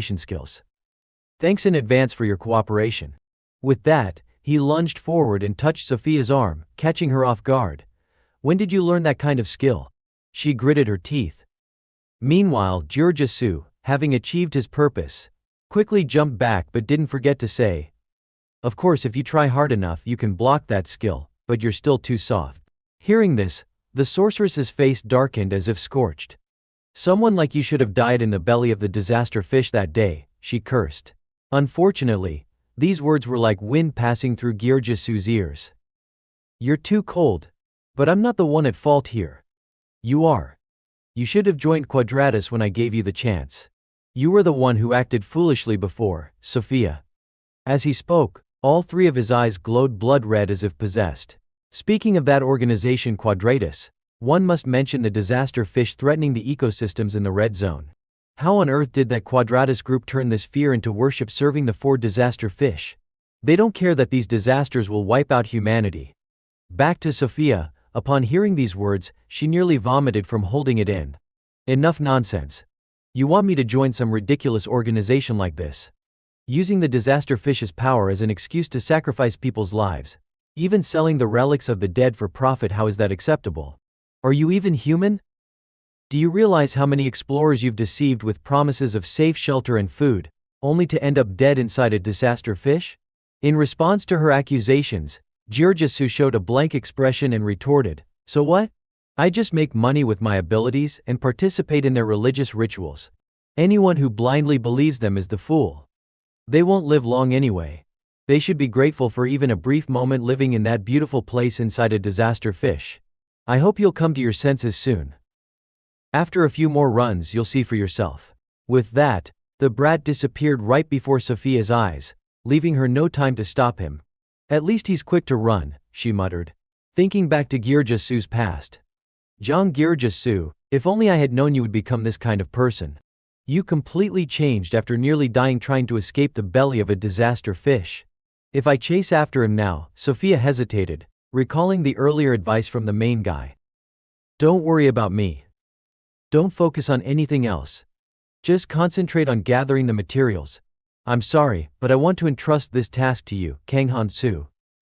skills. Thanks in advance for your cooperation. With that, he lunged forward and touched Sophia's arm, catching her off guard. When did you learn that kind of skill? She gritted her teeth. Meanwhile, Giorgio, having achieved his purpose, quickly jumped back but didn't forget to say, "Of course, if you try hard enough, you can block that skill, but you're still too soft." Hearing this, the sorceress's face darkened as if scorched. "Someone like you should have died in the belly of the disaster fish that day," she cursed. Unfortunately, these words were like wind passing through Giorgio's ears. "You're too cold. But I'm not the one at fault here. You are. You should have joined Quadratus when I gave you the chance. You were the one who acted foolishly before, Sophia." As he spoke, all three of his eyes glowed blood red as if possessed. Speaking of that organization Quadratus, one must mention the disaster fish threatening the ecosystems in the red zone. How on earth did that Quadratus group turn this fear into worship serving the 4 disaster fish? They don't care that these disasters will wipe out humanity. Back to Sophia, upon hearing these words, she nearly vomited from holding it in. Enough nonsense. You want me to join some ridiculous organization like this? Using the disaster fish's power as an excuse to sacrifice people's lives. Even selling the relics of the dead for profit, how is that acceptable? Are you even human? Do you realize how many explorers you've deceived with promises of safe shelter and food, only to end up dead inside a disaster fish? In response to her accusations, Giorgio showed a blank expression and retorted, "So what? I just make money with my abilities and participate in their religious rituals. Anyone who blindly believes them is the fool. They won't live long anyway. They should be grateful for even a brief moment living in that beautiful place inside a disaster fish. I hope you'll come to your senses soon. After a few more runs, you'll see for yourself." With that, the brat disappeared right before Sophia's eyes, leaving her no time to stop him. "At least he's quick to run," she muttered, thinking back to Giorgio's past. "John Giorgio, if only I had known you would become this kind of person. You completely changed after nearly dying trying to escape the belly of a disaster fish. If I chase after him now," Sophia hesitated, recalling the earlier advice from the main guy. "Don't worry about me. Don't focus on anything else. Just concentrate on gathering the materials. I'm sorry, but I want to entrust this task to you, Kang Han-soo."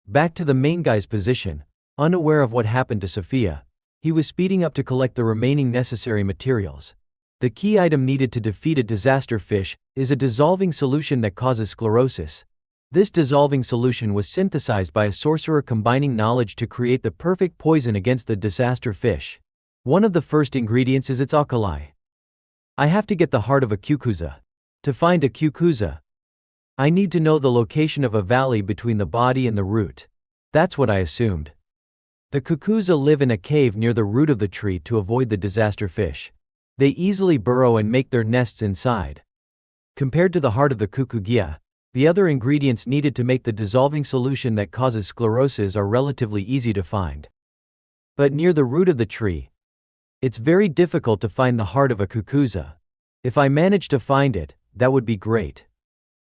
Back to the main guy's position, unaware of what happened to Sophia, he was speeding up to collect the remaining necessary materials. The key item needed to defeat a disaster fish is a dissolving solution that causes sclerosis. This dissolving solution was synthesized by a sorcerer combining knowledge to create the perfect poison against the disaster fish. One of the first ingredients is its alkali. I have to get the heart of a Kukuza. To find a Kukuza, I need to know the location of a valley between the body and the root. That's what I assumed. The Kukuza live in a cave near the root of the tree to avoid the disaster fish. They easily burrow and make their nests inside. Compared to the heart of the Kukugia, the other ingredients needed to make the dissolving solution that causes sclerosis are relatively easy to find. But near the root of the tree, it's very difficult to find the heart of a Kukuza. If I manage to find it, that would be great.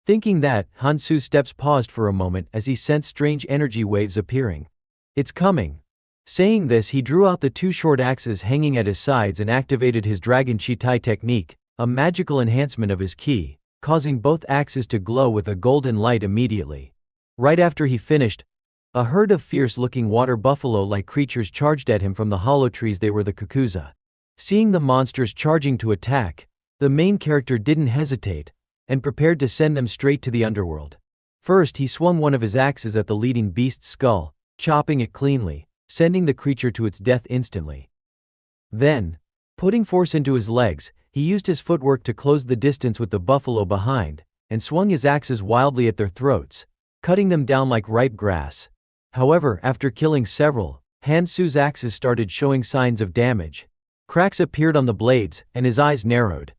Thinking that, Han-soo's steps paused for a moment as he sensed strange energy waves appearing. "It's coming." Saying this, he drew out the 2 short axes hanging at his sides and activated his Dragon Chitai technique, a magical enhancement of his ki, causing both axes to glow with a golden light immediately. Right after he finished, a herd of fierce-looking water buffalo-like creatures charged at him from the hollow trees. They were the Kukuza. Seeing the monsters charging to attack, the main character didn't hesitate, and prepared to send them straight to the underworld. First, he swung one of his axes at the leading beast's skull, chopping it cleanly, sending the creature to its death instantly. Then, putting force into his legs, he used his footwork to close the distance with the buffalo behind, and swung his axes wildly at their throats, cutting them down like ripe grass. However, after killing several, Han-soo's axes started showing signs of damage. Cracks appeared on the blades, and his eyes narrowed.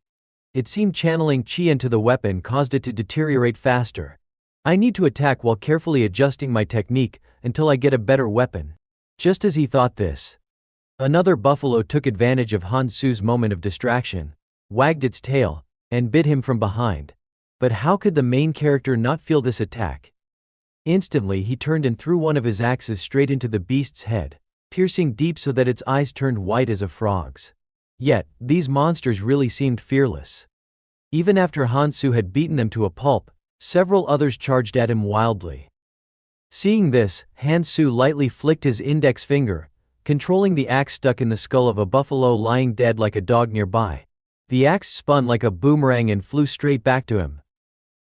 It seemed channeling chi into the weapon caused it to deteriorate faster. "I need to attack while carefully adjusting my technique until I get a better weapon." Just as he thought this, another buffalo took advantage of Han-soo's moment of distraction, wagged its tail, and bit him from behind. But how could the main character not feel this attack? Instantly he turned and threw one of his axes straight into the beast's head, piercing deep so that its eyes turned white as a frog's. Yet, these monsters really seemed fearless. Even after Hansu had beaten them to a pulp, several others charged at him wildly. Seeing this, Hansu lightly flicked his index finger, controlling the axe stuck in the skull of a buffalo lying dead like a dog nearby. The axe spun like a boomerang and flew straight back to him.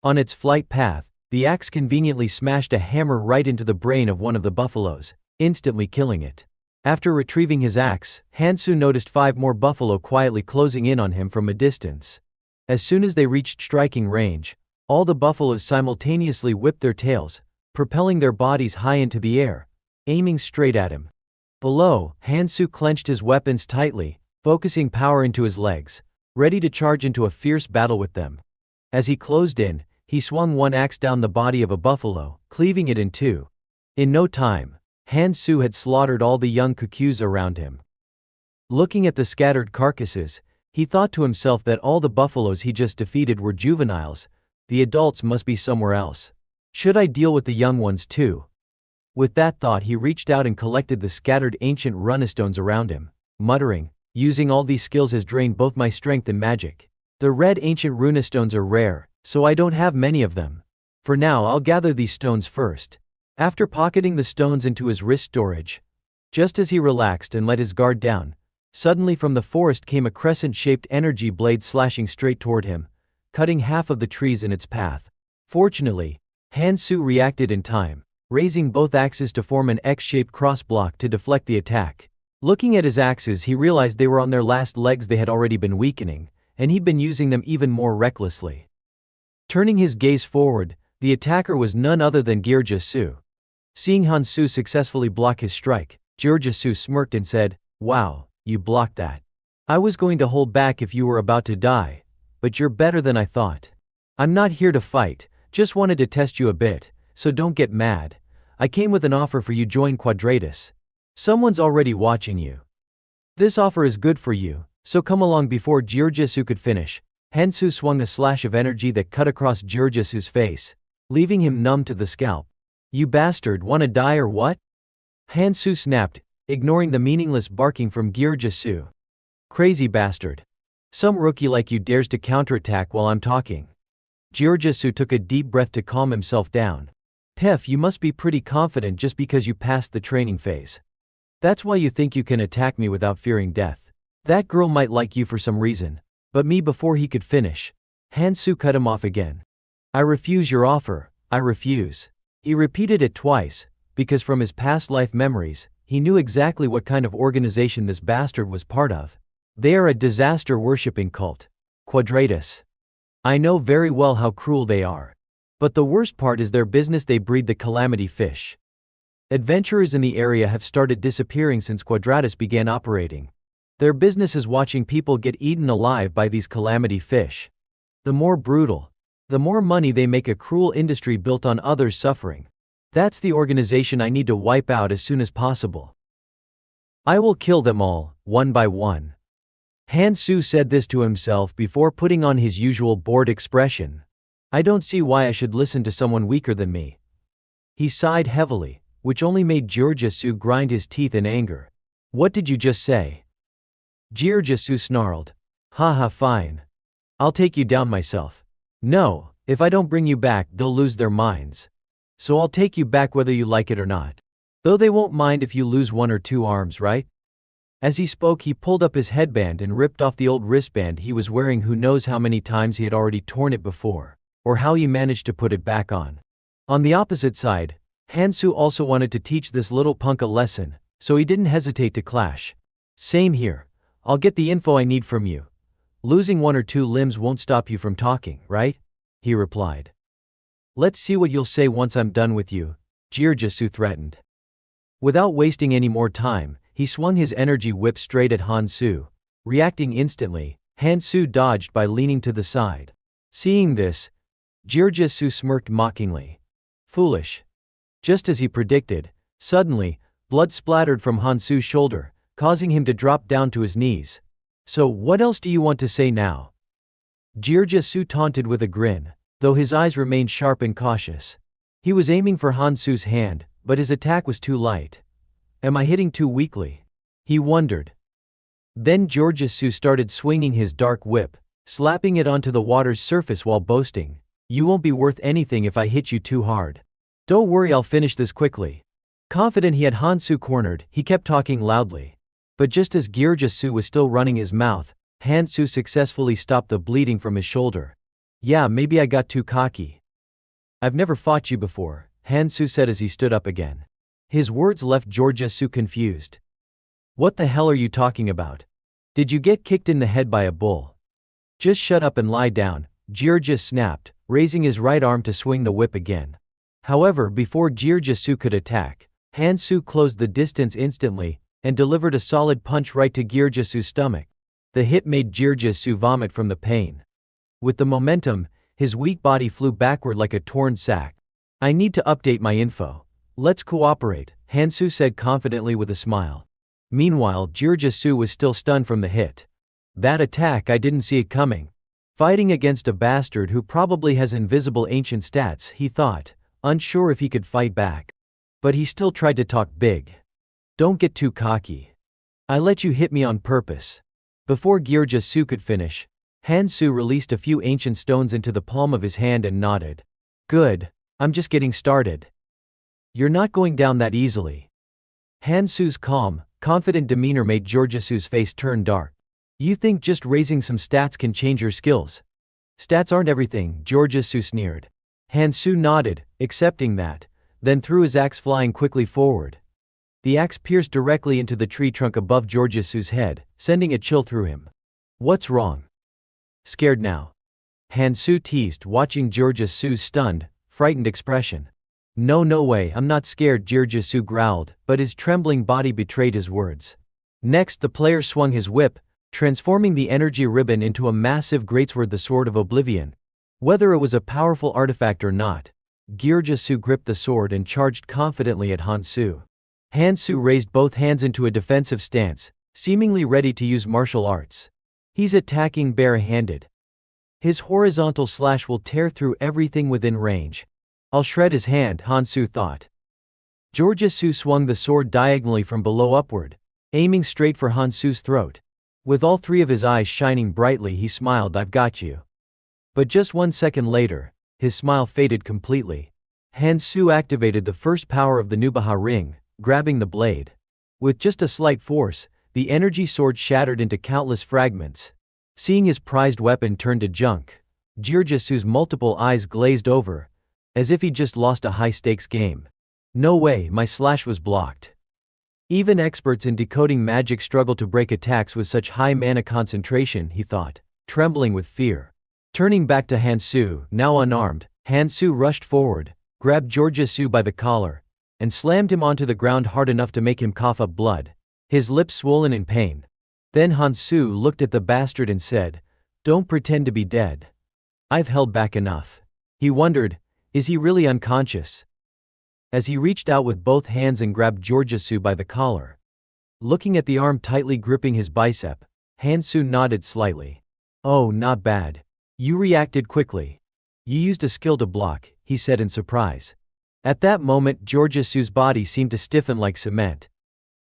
On its flight path, the axe conveniently smashed a hammer right into the brain of one of the buffaloes, instantly killing it. After retrieving his axe, Hansu noticed 5 more buffalo quietly closing in on him from a distance. As soon as they reached striking range, all the buffaloes simultaneously whipped their tails, propelling their bodies high into the air, aiming straight at him. Below, Hansu clenched his weapons tightly, focusing power into his legs, ready to charge into a fierce battle with them. As he closed in, he swung one axe down the body of a buffalo, cleaving it in 2. In no time, Hansu had slaughtered all the young cuckoos around him. Looking at the scattered carcasses, he thought to himself that all the buffaloes he just defeated were juveniles. The adults must be somewhere else. Should I deal with the young ones too? With that thought, he reached out and collected the scattered ancient runestones around him, muttering, "Using all these skills has drained both my strength and magic. The red ancient runestones are rare, so I don't have many of them. For now I'll gather these stones first." After pocketing the stones into his wrist storage, just as he relaxed and let his guard down, suddenly from the forest came a crescent-shaped energy blade slashing straight toward him, cutting half of the trees in its path. Fortunately, Hansu reacted in time, raising both axes to form an X-shaped cross-block to deflect the attack. Looking at his axes, he realized they were on their last legs. They had already been weakening, and he'd been using them even more recklessly. Turning his gaze forward, the attacker was none other than Girja-su. Seeing Hansu successfully block his strike, Girja-su smirked and said, "Wow, you blocked that. I was going to hold back if you were about to die, but you're better than I thought. I'm not here to fight, just wanted to test you a bit, so don't get mad. I came with an offer for you. Join Quadratus. Someone's already watching you. This offer is good for you, so come along." Before Girja-su could finish, Hansu swung a slash of energy that cut across Girja-su's face, leaving him numb to the scalp. "You bastard, wanna die or what?" Hansu snapped, ignoring the meaningless barking from Girja-su. "Crazy bastard. Some rookie like you dares to counterattack while I'm talking." Girja-su took a deep breath to calm himself down. "Pef, you must be pretty confident just because you passed the training phase. That's why you think you can attack me without fearing death. That girl might like you for some reason, but me." Before he could finish, Hansu cut him off again. "I refuse your offer, I refuse." He repeated it twice, because from his past life memories, he knew exactly what kind of organization this bastard was part of. They are a disaster-worshipping cult. Quadratus. I know very well how cruel they are. But the worst part is their business. They breed the calamity fish. Adventurers in the area have started disappearing since Quadratus began operating. Their business is watching people get eaten alive by these calamity fish. The more brutal, the more money they make. A cruel industry built on others' suffering. That's the organization I need to wipe out as soon as possible. I will kill them all, one by one. Hansu said this to himself before putting on his usual bored expression. I don't see why I should listen to someone weaker than me. He sighed heavily, which only made Girja-su grind his teeth in anger. What did you just say? Girja-su snarled. Haha, fine. I'll take you down myself. No, if I don't bring you back, they'll lose their minds. So I'll take you back whether you like it or not. Though they won't mind if you lose 1 or 2 arms, right? As he spoke, he pulled up his headband and ripped off the old wristband he was wearing. Who knows how many times he had already torn it before, or how he managed to put it back on. On the opposite side, Hansu also wanted to teach this little punk a lesson, so he didn't hesitate to clash. Same here. I'll get the info I need from you. Losing 1 or 2 limbs won't stop you from talking, right? He replied. Let's see what you'll say once I'm done with you, Girja-su threatened. Without wasting any more time, he swung his energy whip straight at Hansu. Reacting instantly, Hansu dodged by leaning to the side. Seeing this, Girja-su smirked mockingly. Foolish. Just as he predicted, suddenly, blood splattered from Hansu's shoulder, causing him to drop down to his knees. So what else do you want to say now? Girja-su taunted with a grin, though his eyes remained sharp and cautious. He was aiming for Hansu's hand, but his attack was too light. Am I hitting too weakly? He wondered. Then Girja-su started swinging his dark whip, slapping it onto the water's surface while boasting, "You won't be worth anything if I hit you too hard. Don't worry, I'll finish this quickly." Confident he had Hansu cornered, he kept talking loudly. But just as Gyurgessu was still running his mouth, Hansu successfully stopped the bleeding from his shoulder. "Yeah, maybe I got too cocky. I've never fought you before," Hansu said as he stood up again. His words left Gyurgessu confused. "What the hell are you talking about? Did you get kicked in the head by a bull? Just shut up and lie down," Gyurgessu snapped, raising his right arm to swing the whip again. However, before Gyurgessu could attack, Hansu closed the distance instantly and delivered a solid punch right to Gyurgessu's stomach. The hit made Gyurgessu vomit from the pain. With the momentum, his weak body flew backward like a torn sack. "I need to update my info. Let's cooperate," Hansu said confidently with a smile. Meanwhile, Gyurgessu was still stunned from the hit. "That attack, I didn't see it coming. Fighting against a bastard who probably has invisible ancient stats," he thought, unsure if he could fight back. But he still tried to talk big. "Don't get too cocky. I let you hit me on purpose." Before Gyurgessu could finish, Hansu released a few ancient stones into the palm of his hand and nodded. "Good. I'm just getting started. You're not going down that easily." Hansu's calm, confident demeanor made Gyurgessu's face turn dark. "You think just raising some stats can change your skills? Stats aren't everything," Gyurgessu sneered. Hansu nodded, accepting that, then threw his axe flying quickly forward. The axe pierced directly into the tree trunk above Gyurgessu's head, sending a chill through him. "What's wrong? Scared now?" Hansu teased, watching Gyurgessu's stunned, frightened expression. No way, I'm not scared," Gyurgessu growled, but his trembling body betrayed his words. Next, the player swung his whip, transforming the energy ribbon into a massive greatsword, the Sword of Oblivion. Whether it was a powerful artifact or not, Gyurgessu gripped the sword and charged confidently at Hansu. Hansu raised both hands into a defensive stance, seemingly ready to use martial arts. He's attacking bare-handed. His horizontal slash will tear through everything within range. I'll shred his hand, Hansu thought. Gyurgessu swung the sword diagonally from below upward, aiming straight for Hansu's throat. With all three of his eyes shining brightly, he smiled, "I've got you." But just 1 second later, his smile faded completely. Hansu activated the first power of the Nubaha ring, grabbing the blade. With just a slight force, the energy sword shattered into countless fragments. Seeing his prized weapon turn to junk, Gyurgessu's multiple eyes glazed over, as if he'd just lost a high-stakes game. "No way, my slash was blocked." Even experts in decoding magic struggle to break attacks with such high mana concentration, he thought, trembling with fear. Turning back to Hansu, now unarmed, Hansu rushed forward, grabbed Gyurgessu by the collar, and slammed him onto the ground hard enough to make him cough up blood, his lips swollen in pain. Then Hansu looked at the bastard and said, "Don't pretend to be dead. I've held back enough." He wondered, is he really unconscious? As he reached out with both hands and grabbed Gyurgessu by the collar. Looking at the arm tightly gripping his bicep, Hansu nodded slightly. "Oh, not bad. You reacted quickly. You used a skill to block," he said in surprise. At that moment, Gyurgessu's body seemed to stiffen like cement.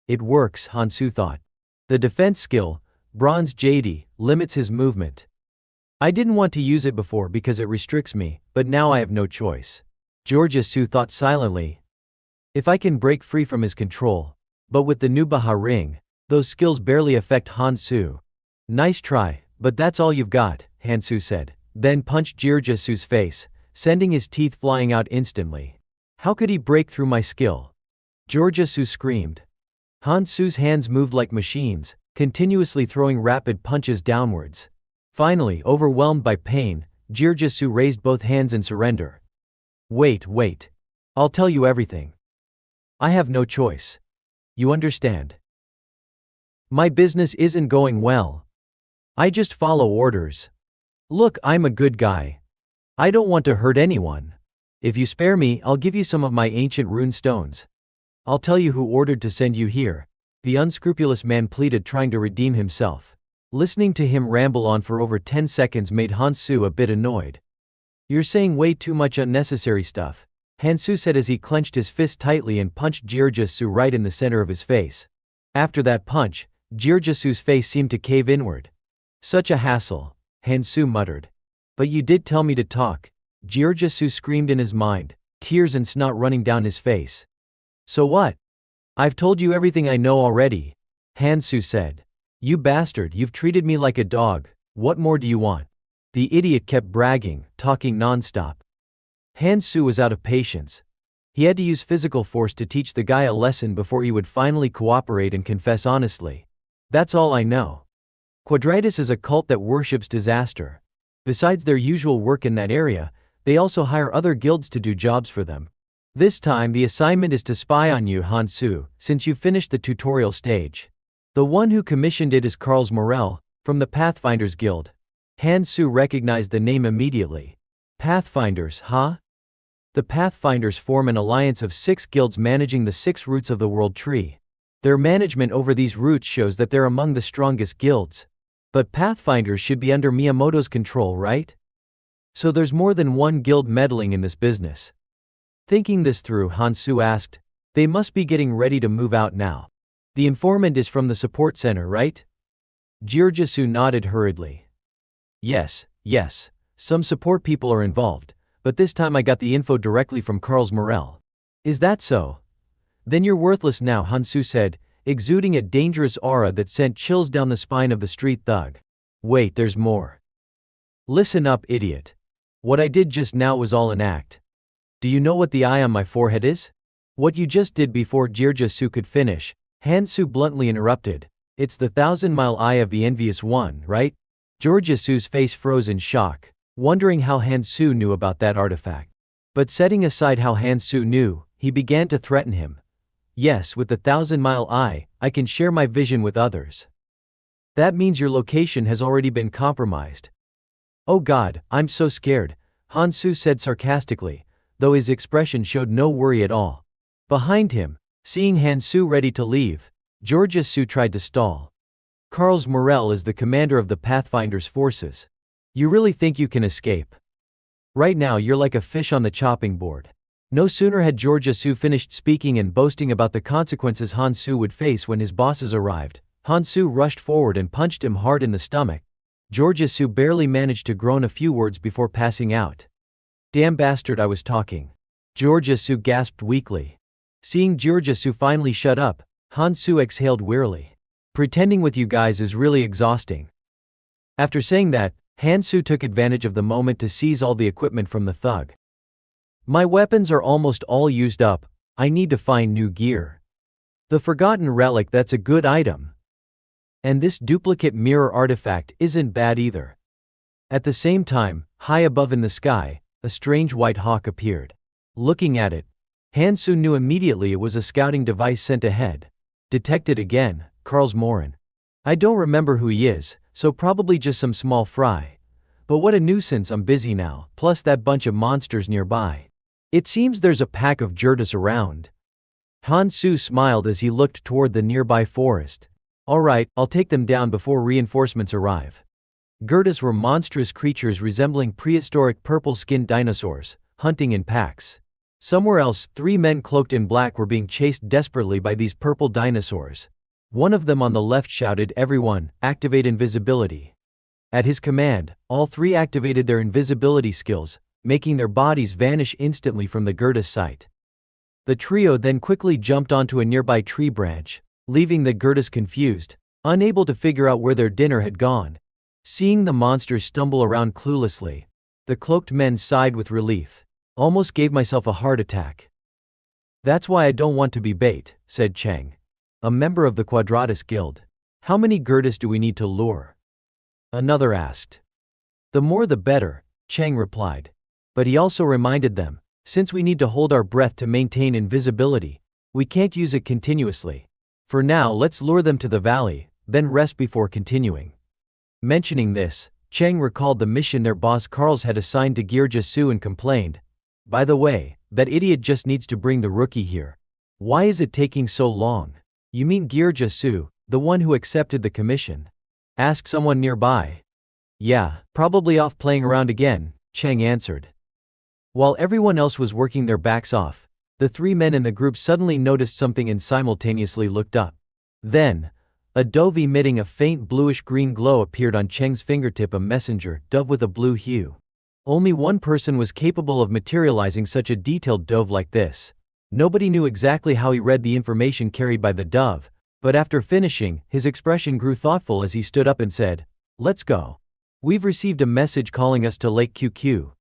It works, Hansu thought. The defense skill, Bronze JD, limits his movement. I didn't want to use it before because it restricts me, but now I have no choice. Gyurgessu thought silently. If I can break free from his control. But with the Nubaha ring, those skills barely affect Hansu. Nice try, but that's all you've got, Hansu said, then punched Gyurgessu's face, sending his teeth flying out instantly. How could he break through my skill? Gyurgessu screamed. Hansu's hands moved like machines, continuously throwing rapid punches downwards. Finally, overwhelmed by pain, Gyurgessu raised both hands in surrender. Wait. I'll tell you everything. I have no choice. You understand? My business isn't going well. I just follow orders. Look, I'm a good guy. I don't want to hurt anyone. If you spare me, I'll give you some of my ancient rune stones. I'll tell you who ordered to send you here, the unscrupulous man pleaded, trying to redeem himself. Listening to him ramble on for over 10 seconds made Hansu a bit annoyed. You're saying way too much unnecessary stuff, Hansu said as he clenched his fist tightly and punched Gyurgessu right in the center of his face. After that punch, Gyurgessu's face seemed to cave inward. Such a hassle. Hansu muttered. But you did tell me to talk, Giorgisu screamed in his mind, tears and snot running down his face. So what? I've told you everything I know already, Hansu said. You bastard, you've treated me like a dog, what more do you want? The idiot kept bragging, talking non-stop. Hansu was out of patience. He had to use physical force to teach the guy a lesson before he would finally cooperate and confess honestly. That's all I know. Quadratus is a cult that worships disaster. Besides their usual work in that area, they also hire other guilds to do jobs for them. This time the assignment is to spy on you, Hansu, since you finished the tutorial stage. The one who commissioned it is Carls Morel, from the Pathfinders Guild. Hansu recognized the name immediately. Pathfinders, huh? The Pathfinders form an alliance of 6 guilds managing the 6 roots of the World Tree. Their management over these roots shows that they're among the strongest guilds. But Pathfinders should be under Miyamoto's control, right? So there's more than one guild meddling in this business. Thinking this through, Hansu asked, they must be getting ready to move out now. The informant is from the support center, right? Giorgisu nodded hurriedly. Yes, some support people are involved, but this time I got the info directly from Carls Morel. Is that so? Then you're worthless now, Hansu said, exuding a dangerous aura that sent chills down the spine of the street thug. Wait, there's more. Listen up, idiot. What I did just now was all an act. Do you know what the eye on my forehead is? What you just did before Giorgisu could finish, Hansu bluntly interrupted. It's the 1,000-mile eye of the envious one, right? Giorgisu's face froze in shock, wondering how Hansu knew about that artifact. But setting aside how Hansu knew, he began to threaten him. Yes, with the 1,000-mile eye, I can share my vision with others. That means your location has already been compromised. Oh God, I'm so scared, Hansu said sarcastically, though his expression showed no worry at all. Behind him, seeing Hansu ready to leave, Giorgisu tried to stall. Carls Morel is the commander of the Pathfinders forces. You really think you can escape? Right now you're like a fish on the chopping board. No sooner had Giorgisu finished speaking and boasting about the consequences Hansu would face when his bosses arrived, Hansu rushed forward and punched him hard in the stomach. Giorgisu barely managed to groan a few words before passing out. Damn bastard, I was talking. Giorgisu gasped weakly. Seeing Giorgisu finally shut up, Hansu exhaled wearily. Pretending with you guys is really exhausting. After saying that, Hansu took advantage of the moment to seize all the equipment from the thug. My weapons are almost all used up, I need to find new gear. The forgotten relic, that's a good item. And this duplicate mirror artifact isn't bad either. At the same time, high above in the sky, a strange white hawk appeared. Looking at it, Hansu knew immediately it was a scouting device sent ahead. Detected again, Carls Morin. I don't remember who he is, so probably just some small fry. But what a nuisance, I'm busy now, plus that bunch of monsters nearby. It seems there's a pack of Jurtus around. Hansu smiled as he looked toward the nearby forest. Alright, I'll take them down before reinforcements arrive. Jurtus were monstrous creatures resembling prehistoric purple-skinned dinosaurs, hunting in packs. Somewhere else, 3 men cloaked in black were being chased desperately by these purple dinosaurs. One of them on the left shouted, "Everyone, activate invisibility." At his command, all 3 activated their invisibility skills, making their bodies vanish instantly from the Jurtus sight. The trio then quickly jumped onto a nearby tree branch, leaving the Jurtus confused, unable to figure out where their dinner had gone. Seeing the monsters stumble around cluelessly, the cloaked men sighed with relief. Almost gave myself a heart attack. That's why I don't want to be bait, said Cheng, a member of the Quadratus Guild. How many Jurtus do we need to lure? Another asked. The more the better, Cheng replied. But he also reminded them, since we need to hold our breath to maintain invisibility, we can't use it continuously. For now, let's lure them to the valley, then rest before continuing. Mentioning this, Cheng recalled the mission their boss Carls had assigned to Giorgisu and complained, by the way, that idiot just needs to bring the rookie here. Why is it taking so long? You mean Giorgisu, the one who accepted the commission? Ask someone nearby. Yeah, probably off playing around again, Cheng answered. While everyone else was working their backs off, the 3 men in the group suddenly noticed something and simultaneously looked up. Then, A dove emitting a faint bluish-green glow appeared on Cheng's fingertip, a messenger dove with a blue hue. Only one person was capable of materializing such a detailed dove like this. Nobody knew exactly how he read the information carried by the dove, but after finishing, his expression grew thoughtful as he stood up and said, "Let's go. We've received a message calling us to Lake QQ."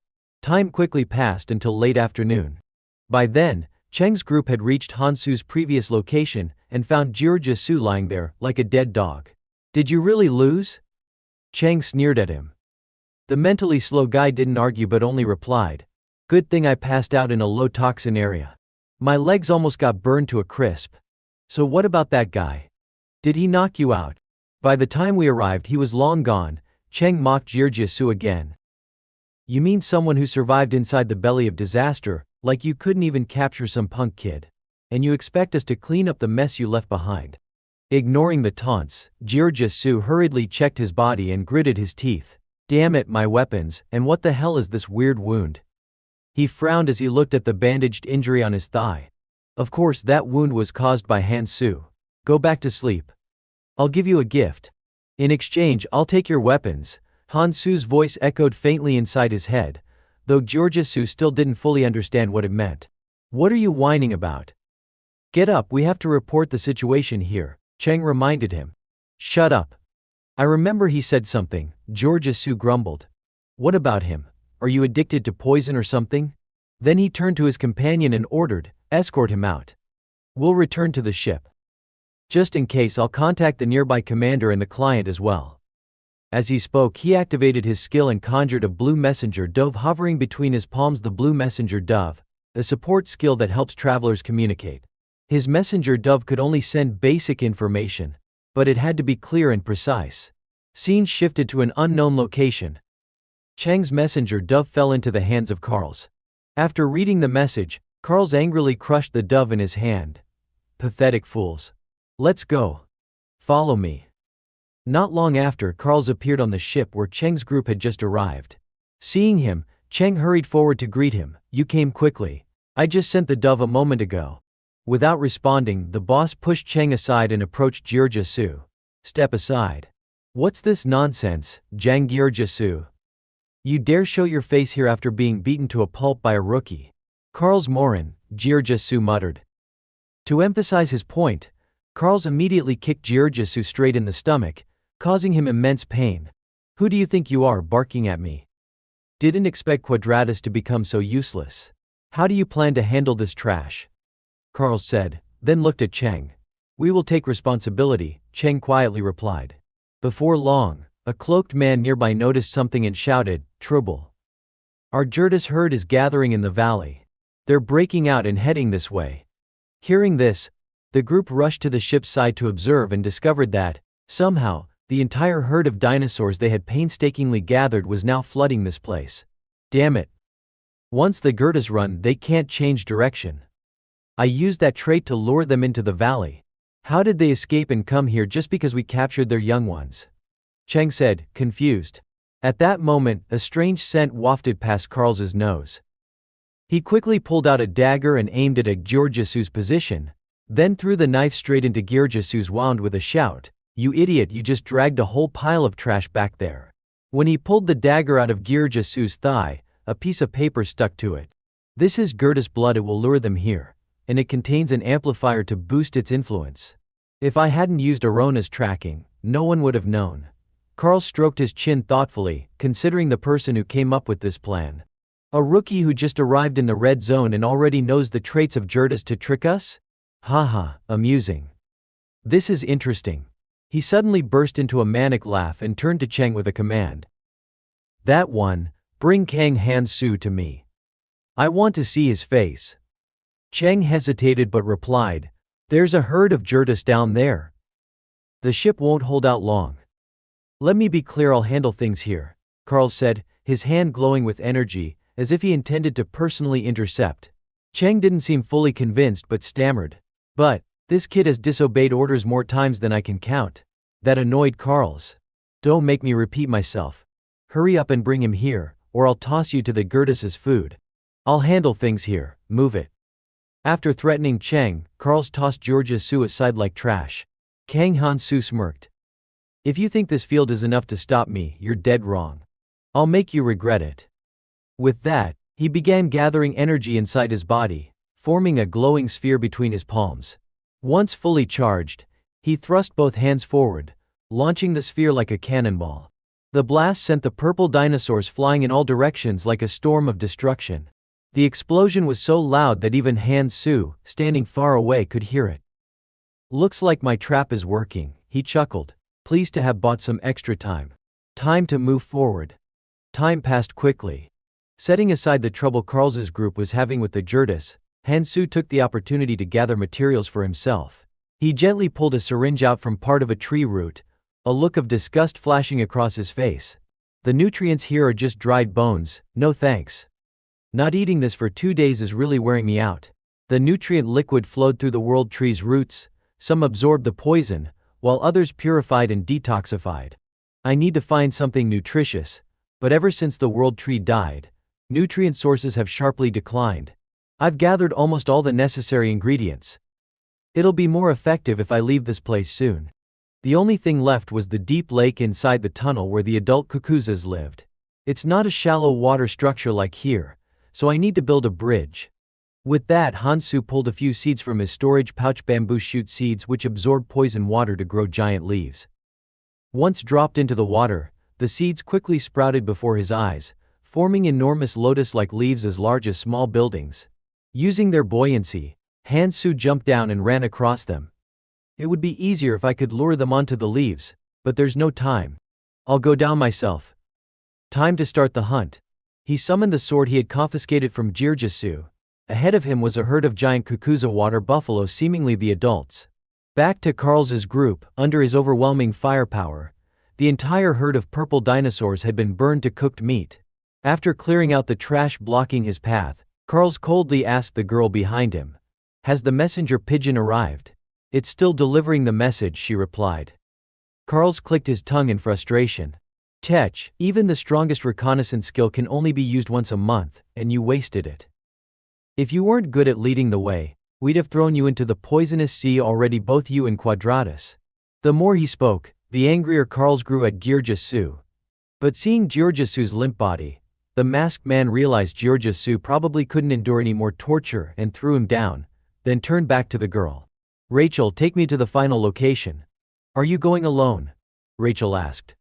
Time quickly passed until late afternoon. By then, Cheng's group had reached Hansu's previous location and found Jiurjisu lying there, like a dead dog. "Did you really lose?" Cheng sneered at him. The mentally slow guy didn't argue but only replied, "Good thing I passed out in a low-toxin area. My legs almost got burned to a crisp." "So what about that guy? Did he knock you out?" By the time we arrived he was long gone. Cheng mocked Jiurjisu again. "You mean someone who survived inside the belly of disaster, like you couldn't even capture some punk kid? And you expect us to clean up the mess you left behind?" Ignoring the taunts, Jiurjisu hurriedly checked his body and gritted his teeth. "Damn it, my weapons, and what the hell is this weird wound?" He frowned as he looked at the bandaged injury on his thigh. "Of course that wound was caused by Hansu. Go back to sleep. I'll give you a gift. In exchange, I'll take your weapons." Hansu's voice echoed faintly inside his head, though Jiurjisu still didn't fully understand what it meant. "What are you whining about? Get up, we have to report the situation here," Cheng reminded him. "Shut up. I remember he said something," Jiurjisu grumbled. "What about him? Are you addicted to poison or something?" Then he turned to his companion and ordered, "Escort him out. We'll return to the ship. Just in case, I'll contact the nearby commander and the client as well." As he spoke, he activated his skill and conjured a blue messenger dove hovering between his palms. The blue messenger dove, a support skill that helps travelers communicate. His messenger dove could only send basic information, but it had to be clear and precise. Scene shifted to an unknown location. Cheng's messenger dove fell into the hands of Carl's. After reading the message, Carl's angrily crushed the dove in his hand. "Pathetic fools. Let's go. Follow me." Not long after, Carl's appeared on the ship where Cheng's group had just arrived. Seeing him, Cheng hurried forward to greet him. "You came quickly. I just sent the dove a moment ago." Without responding, the boss pushed Cheng aside and approached Jiurjisu. "Step aside. What's this nonsense, Zhang Jiurjisu? You dare show your face here after being beaten to a pulp by a rookie?" "Carl's Morin," Jiurjisu muttered. To emphasize his point, Carl's immediately kicked Jiurjisu straight in the stomach, causing him immense pain. "Who do you think you are, barking at me? Didn't expect Quadratus to become so useless. How do you plan to handle this trash?" Carl said, then looked at Cheng. "We will take responsibility," Cheng quietly replied. Before long, a cloaked man nearby noticed something and shouted, "Trouble. Our Jurtus herd is gathering in the valley. They're breaking out and heading this way." Hearing this, the group rushed to the ship's side to observe and discovered that, somehow, the entire herd of dinosaurs they had painstakingly gathered was now flooding this place. Damn it. Once the Jurtus run, they can't change direction. I used that trait to lure them into the valley. How did they escape and come here just because we captured their young ones?" Cheng said, confused. At that moment, a strange scent wafted past Carl's nose. He quickly pulled out a dagger and aimed it at Jiurjisu's position, then threw the knife straight into Jiurjisu's wound with a shout, "You idiot, you just dragged a whole pile of trash back there." When he pulled the dagger out of Jiurjisu's thigh, a piece of paper stuck to it. "This is Jurtus blood, it will lure them here, and it contains an amplifier to boost its influence. If I hadn't used Arona's tracking, no one would have known." Carl stroked his chin thoughtfully, considering the person who came up with this plan. A rookie who just arrived in the red zone and already knows the traits of Jurtus to trick us? Haha, amusing. This is interesting. He suddenly burst into a manic laugh and turned to Cheng with a command. "That one, bring Kang Han-su to me. I want to see his face." Cheng hesitated but replied, "There's a herd of Jurtus down there. The ship won't hold out long." "Let me be clear, I'll handle things here," Carl said, his hand glowing with energy, as if he intended to personally intercept. Cheng didn't seem fully convinced but stammered, "But, this kid has disobeyed orders more times than I can count." That annoyed Carl's. "Don't make me repeat myself. Hurry up and bring him here, or I'll toss you to the Jurtus as food. I'll handle things here, move it." After threatening Cheng, Carl's tossed Jiurjisu aside like trash. Kang Han-soo smirked. If you think this field is enough to stop me, you're dead wrong. I'll make you regret it. With that, he began gathering energy inside his body, forming a glowing sphere between his palms. Once fully charged, he thrust both hands forward, launching the sphere like a cannonball. The blast sent the purple dinosaurs flying in all directions like a storm of destruction. The explosion was so loud that even Han-soo, standing far away, could hear it. Looks like my trap is working, he chuckled, pleased to have bought some extra time. Time to move forward. Time passed quickly. Setting aside the trouble Carl's group was having with the Jurtus, Han-soo took the opportunity to gather materials for himself. He gently pulled a syringe out from part of a tree root, a look of disgust flashing across his face. The nutrients here are just dried bones, no thanks. Not eating this for 2 days is really wearing me out. The nutrient liquid flowed through the world tree's roots, some absorbed the poison, while others purified and detoxified. I need to find something nutritious, but ever since the world tree died, nutrient sources have sharply declined. I've gathered almost all the necessary ingredients. It'll be more effective if I leave this place soon. The only thing left was the deep lake inside the tunnel where the adult Kakuzas lived. It's not a shallow water structure like here, so I need to build a bridge. With that, Han-soo pulled a few seeds from his storage pouch, bamboo shoot seeds which absorb poison water to grow giant leaves. Once dropped into the water, the seeds quickly sprouted before his eyes, forming enormous lotus-like leaves as large as small buildings. Using their buoyancy, Han-soo jumped down and ran across them. It would be easier if I could lure them onto the leaves, but there's no time. I'll go down myself. Time to start the hunt. He summoned the sword he had confiscated from Jirjisu. Ahead of him was a herd of giant Kakuza water buffalo, seemingly the adults. Back to Carl's group, under his overwhelming firepower, the entire herd of purple dinosaurs had been burned to cooked meat. After clearing out the trash blocking his path, Carl's coldly asked the girl behind him, "Has the messenger pigeon arrived?" "It's still delivering the message," she replied. Carl's clicked his tongue in frustration. "Tech, even the strongest reconnaissance skill can only be used once a month, and you wasted it. If you weren't good at leading the way, we'd have thrown you into the poisonous sea already, both you and Quadratus." The more he spoke, the angrier Carl's grew at Jirjisu. But seeing Jirjisu's limp body, the masked man realized Jirjisu probably couldn't endure any more torture and threw him down, then turned back to the girl. "Rachel, take me to the final location." "Are you going alone?" Rachel asked.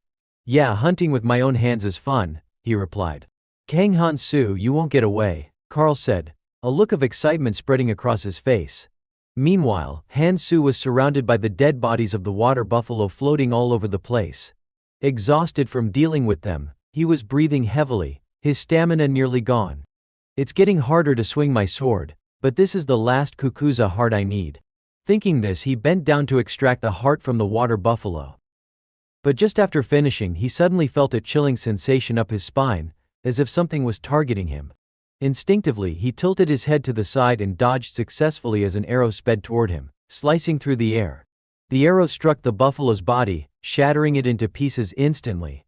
"Yeah, hunting with my own hands is fun," he replied. "Kang Han-soo, you won't get away," Carl said, a look of excitement spreading across his face. Meanwhile, Han-soo was surrounded by the dead bodies of the water buffalo floating all over the place. Exhausted from dealing with them, he was breathing heavily, his stamina nearly gone. "It's getting harder to swing my sword, but this is the last Kukuza heart I need." Thinking this, he bent down to extract the heart from the water buffalo. But just after finishing, he suddenly felt a chilling sensation up his spine, as if something was targeting him. Instinctively, he tilted his head to the side and dodged successfully as an arrow sped toward him, slicing through the air. The arrow struck the buffalo's body, shattering it into pieces instantly.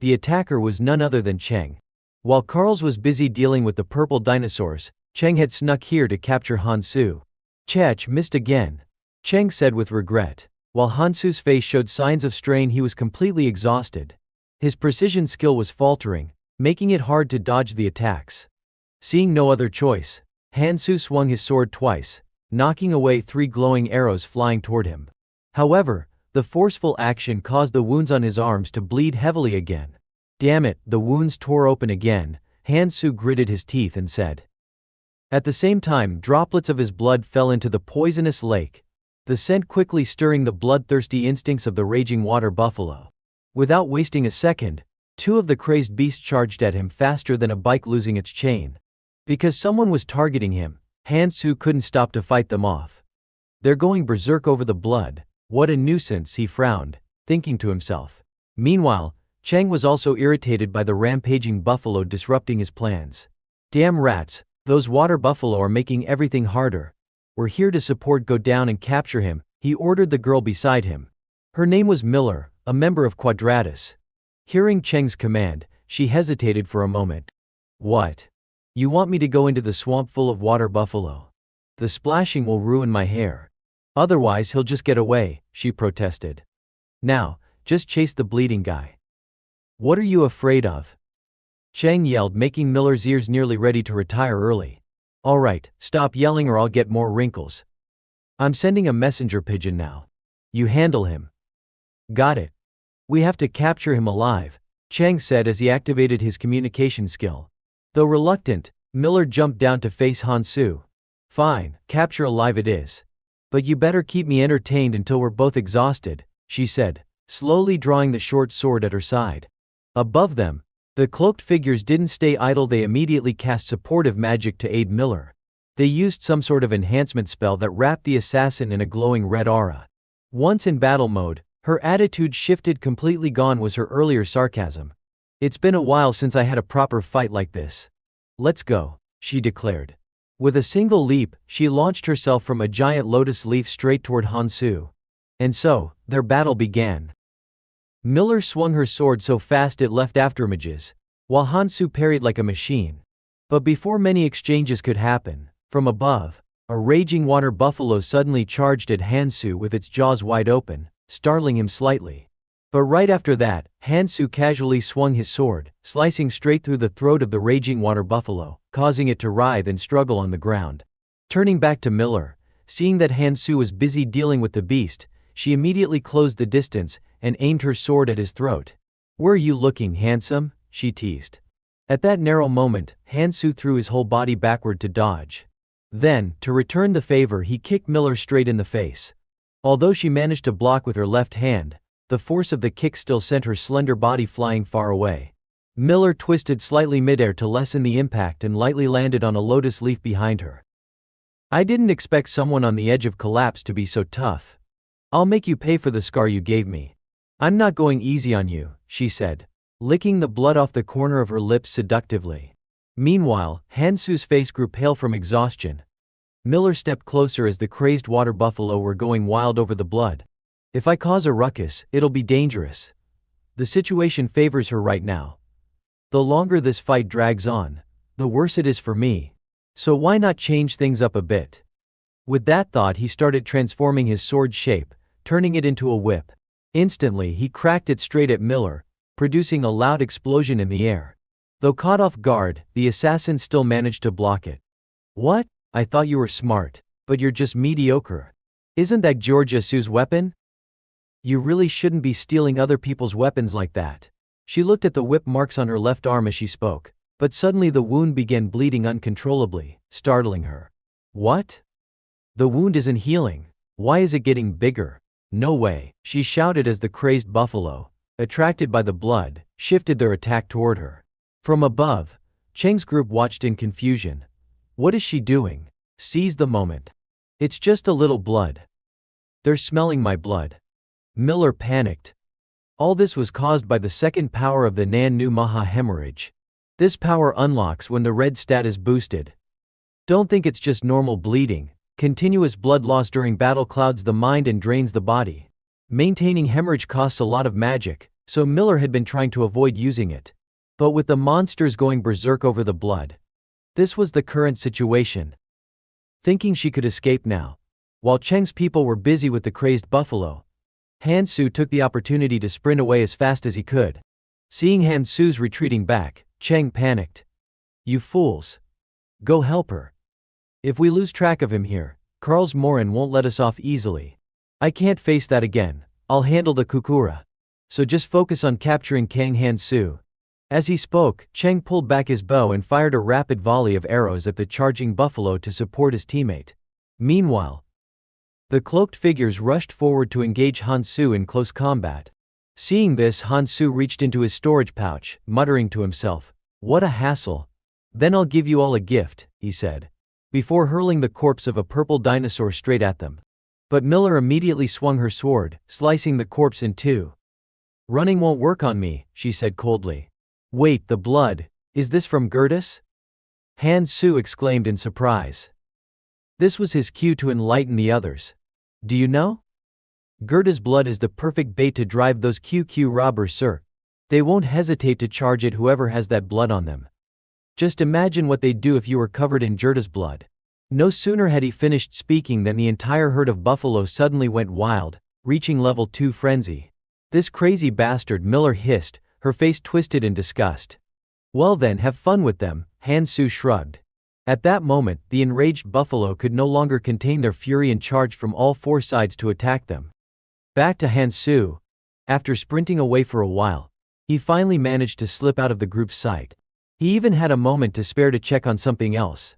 The attacker was none other than Cheng. While Carl's was busy dealing with the purple dinosaurs, Cheng had snuck here to capture Han-soo. "Chech missed again," Cheng said with regret. While Han-soo's face showed signs of strain, he was completely exhausted. His precision skill was faltering, making it hard to dodge the attacks. Seeing no other choice, Han-soo swung his sword twice, knocking away 3 glowing arrows flying toward him. However, the forceful action caused the wounds on his arms to bleed heavily again. "Damn it," the wounds tore open again. Han-soo gritted his teeth and said. At the same time, droplets of his blood fell into the poisonous lake, the scent quickly stirring the bloodthirsty instincts of the raging water buffalo. Without wasting a second, 2 of the crazed beasts charged at him faster than a bike losing its chain. Because someone was targeting him, Han-soo couldn't stop to fight them off. "They're going berserk over the blood. What a nuisance," he frowned, thinking to himself. Meanwhile, Cheng was also irritated by the rampaging buffalo disrupting his plans. "Damn rats, those water buffalo are making everything harder. We're here to support, go down and capture him," he ordered the girl beside him. Her name was Miller, a member of Quadratus. Hearing Cheng's command, she hesitated for a moment. "What? You want me to go into the swamp full of water buffalo? The splashing will ruin my hair." Otherwise he'll just get away, she protested. Now, just chase the bleeding guy. What are you afraid of? Chang yelled, making Miller's ears nearly ready to retire early. All right, stop yelling or I'll get more wrinkles. I'm sending a messenger pigeon now. You handle him. Got it. We have to capture him alive, Chang said as he activated his communication skill. Though reluctant, Miller jumped down to face Hansu. Fine, capture alive it is. But you better keep me entertained until we're both exhausted, she said, slowly drawing the short sword at her side. Above them, the cloaked figures didn't stay idle. They immediately cast supportive magic to aid Miller. They used some sort of enhancement spell that wrapped the assassin in a glowing red aura. Once in battle mode, her attitude shifted completely. Gone was her earlier sarcasm. It's been a while since I had a proper fight like this. Let's go, she declared. With a single leap, she launched herself from a giant lotus leaf straight toward Hansu. And so, their battle began. Miller swung her sword so fast it left afterimages, while Hansu parried like a machine. But before many exchanges could happen, from above, a raging water buffalo suddenly charged at Hansu with its jaws wide open, startling him slightly. But right after that, Hansu casually swung his sword, slicing straight through the throat of the raging water buffalo, causing it to writhe and struggle on the ground. Turning back to Miller, seeing that Hansu was busy dealing with the beast, she immediately closed the distance and aimed her sword at his throat. Where are you looking, handsome? She teased. At that narrow moment, Hansu threw his whole body backward to dodge. Then, to return the favor, he kicked Miller straight in the face. Although she managed to block with her left hand, the force of the kick still sent her slender body flying far away. Miller twisted slightly midair to lessen the impact and lightly landed on a lotus leaf behind her. I didn't expect someone on the edge of collapse to be so tough. I'll make you pay for the scar you gave me. I'm not going easy on you, she said, licking the blood off the corner of her lips seductively. Meanwhile, Hansu's face grew pale from exhaustion. Miller stepped closer as the crazed water buffalo were going wild over the blood. If I cause a ruckus, it'll be dangerous. The situation favors her right now. The longer this fight drags on, the worse it is for me. So why not change things up a bit? With that thought, he started transforming his sword shape, turning it into a whip. Instantly, he cracked it straight at Miller, producing a loud explosion in the air. Though caught off guard, the assassin still managed to block it. What? I thought you were smart, but you're just mediocre. Isn't that Georgia Sue's weapon? You really shouldn't be stealing other people's weapons like that. She looked at the whip marks on her left arm as she spoke, but suddenly the wound began bleeding uncontrollably, startling her. What? The wound isn't healing. Why is it getting bigger? No way, she shouted as the crazed buffalo, attracted by the blood, shifted their attack toward her. From above, Cheng's group watched in confusion. What is she doing? Seize the moment. It's just a little blood. They're smelling my blood. Miller panicked. All this was caused by the second power of the Nan Nu Maha hemorrhage. This power unlocks when the red stat is boosted. Don't think it's just normal bleeding. Continuous blood loss during battle clouds the mind and drains the body. Maintaining hemorrhage costs a lot of magic, so Miller had been trying to avoid using it. But with the monsters going berserk over the blood, this was the current situation. Thinking she could escape now, while Cheng's people were busy with the crazed buffalo, Hansu took the opportunity to sprint away as fast as he could. Seeing Hansu's retreating back, Cheng panicked. You fools. Go help her. If we lose track of him here, Karl's Morin won't let us off easily. I can't face that again. I'll handle the Kukura. So just focus on capturing Kang Hansu. As he spoke, Cheng pulled back his bow and fired a rapid volley of arrows at the charging buffalo to support his teammate. Meanwhile, the cloaked figures rushed forward to engage Hansu in close combat. Seeing this, Hansu reached into his storage pouch, muttering to himself, "What a hassle. Then I'll give you all a gift," he said, before hurling the corpse of a purple dinosaur straight at them. But Miller immediately swung her sword, slicing the corpse in two. Running won't work on me, she said coldly. Wait, the blood, is this from Gertis? Hansu exclaimed in surprise. This was his cue to enlighten the others. Do you know? Gerta's blood is the perfect bait to drive those QQ robbers, sir. They won't hesitate to charge at whoever has that blood on them. Just imagine what they'd do if you were covered in Gerta's blood. No sooner had he finished speaking than the entire herd of buffalo suddenly went wild, reaching level 2 frenzy. "This crazy bastard," Miller hissed, her face twisted in disgust. "Well then, have fun with them," Han Su shrugged. At that moment, the enraged buffalo could no longer contain their fury and charged from all 4 sides to attack them. Back to Han Su. After sprinting away for a while, he finally managed to slip out of the group's sight. He even had a moment to spare to check on something else.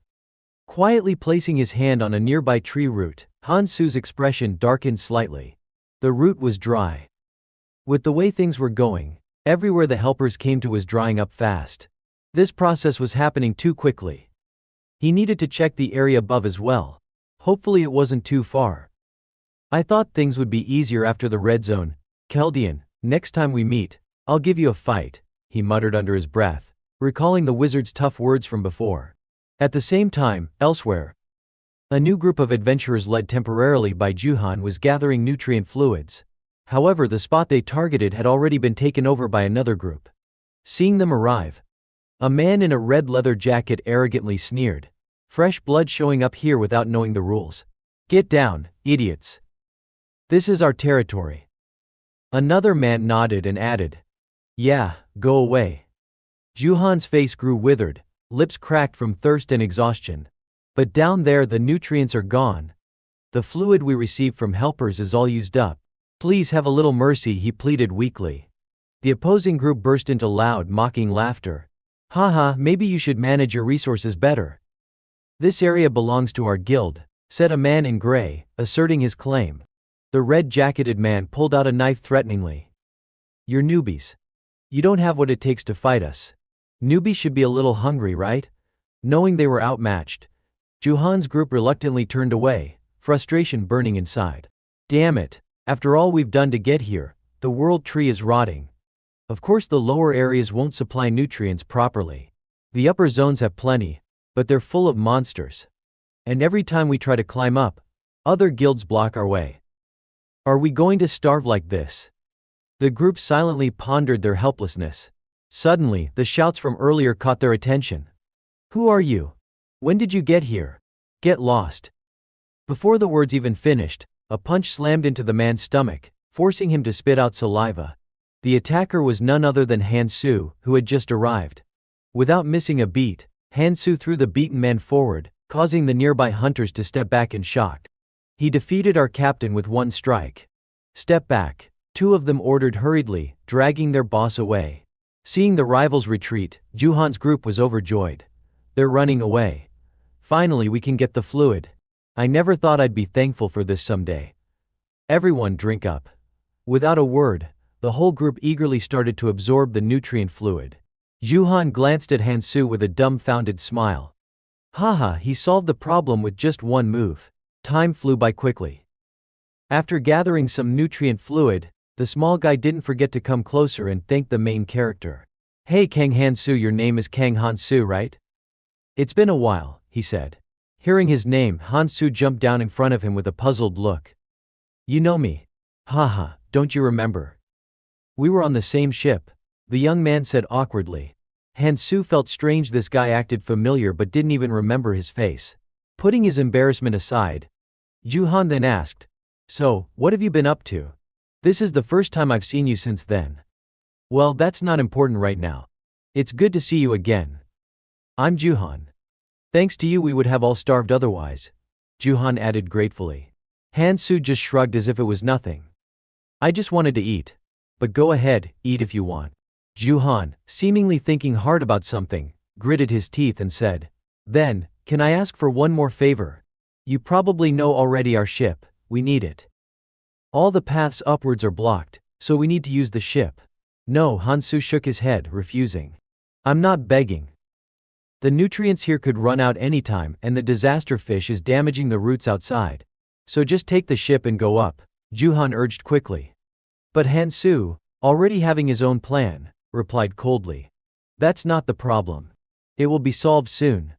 Quietly placing his hand on a nearby tree root, Han Su's expression darkened slightly. The root was dry. With the way things were going, everywhere the helpers came to was drying up fast. This process was happening too quickly. He needed to check the area above as well. Hopefully it wasn't too far. "I thought things would be easier after the red zone. Keldian, next time we meet, I'll give you a fight," he muttered under his breath, recalling the wizard's tough words from before. At the same time, elsewhere, a new group of adventurers led temporarily by Juhan was gathering nutrient fluids. However, the spot they targeted had already been taken over by another group. Seeing them arrive, a man in a red leather jacket arrogantly sneered. "Fresh blood showing up here without knowing the rules. Get down, idiots. This is our territory." Another man nodded and added, "Yeah, go away." Juhan's face grew withered, lips cracked from thirst and exhaustion. "But down there the nutrients are gone. The fluid we received from helpers is all used up. Please have a little mercy," he pleaded weakly. The opposing group burst into loud, mocking laughter. "Haha, maybe you should manage your resources better. This area belongs to our guild," said a man in gray, asserting his claim. The red-jacketed man pulled out a knife threateningly. "You're newbies. You don't have what it takes to fight us. Newbies should be a little hungry, right?" Knowing they were outmatched, Juhan's group reluctantly turned away, frustration burning inside. "Damn it. After all we've done to get here, the world tree is rotting. Of course the lower areas won't supply nutrients properly. The upper zones have plenty, but they're full of monsters. And every time we try to climb up, other guilds block our way. Are we going to starve like this?" The group silently pondered their helplessness. Suddenly, the shouts from earlier caught their attention. "Who are you? When did you get here? Get lost." Before the words even finished, a punch slammed into the man's stomach, forcing him to spit out saliva. The attacker was none other than Han Su, who had just arrived. Without missing a beat, Han Su threw the beaten man forward, causing the nearby hunters to step back in shock. "He defeated our captain with one strike. Step back," 2 of them ordered hurriedly, dragging their boss away. Seeing the rivals retreat, Juhan's group was overjoyed. "They're running away. Finally we can get the fluid. I never thought I'd be thankful for this someday. Everyone drink up." Without a word, the whole group eagerly started to absorb the nutrient fluid. Juhan glanced at Han Su with a dumbfounded smile. Haha, he solved the problem with just one move. Time flew by quickly. After gathering some nutrient fluid, the small guy didn't forget to come closer and thank the main character. "Hey Kang Han Su, your name is Kang Han Su, right? It's been a while," he said. Hearing his name, Han Su jumped down in front of him with a puzzled look. "You know me? Haha, don't you remember? We were on the same ship," the young man said awkwardly. Han Su felt strange this guy acted familiar but didn't even remember his face. Putting his embarrassment aside, Juhan then asked, "So, what have you been up to? This is the first time I've seen you since then." "Well, that's not important right now. It's good to see you again. I'm Juhan. Thanks to you we would have all starved otherwise," Juhan added gratefully. Han Su just shrugged as if it was nothing. "I just wanted to eat. But go ahead, eat if you want." Juhan, seemingly thinking hard about something, gritted his teeth and said, "Then, can I ask for one more favor? You probably know already our ship, we need it. All the paths upwards are blocked, so we need to use the ship." "No," Han Su shook his head, refusing. "I'm not begging. The nutrients here could run out anytime and the disaster fish is damaging the roots outside. So just take the ship and go up," Juhan urged quickly. But Han Su, already having his own plan, replied coldly. "That's not the problem. It will be solved soon.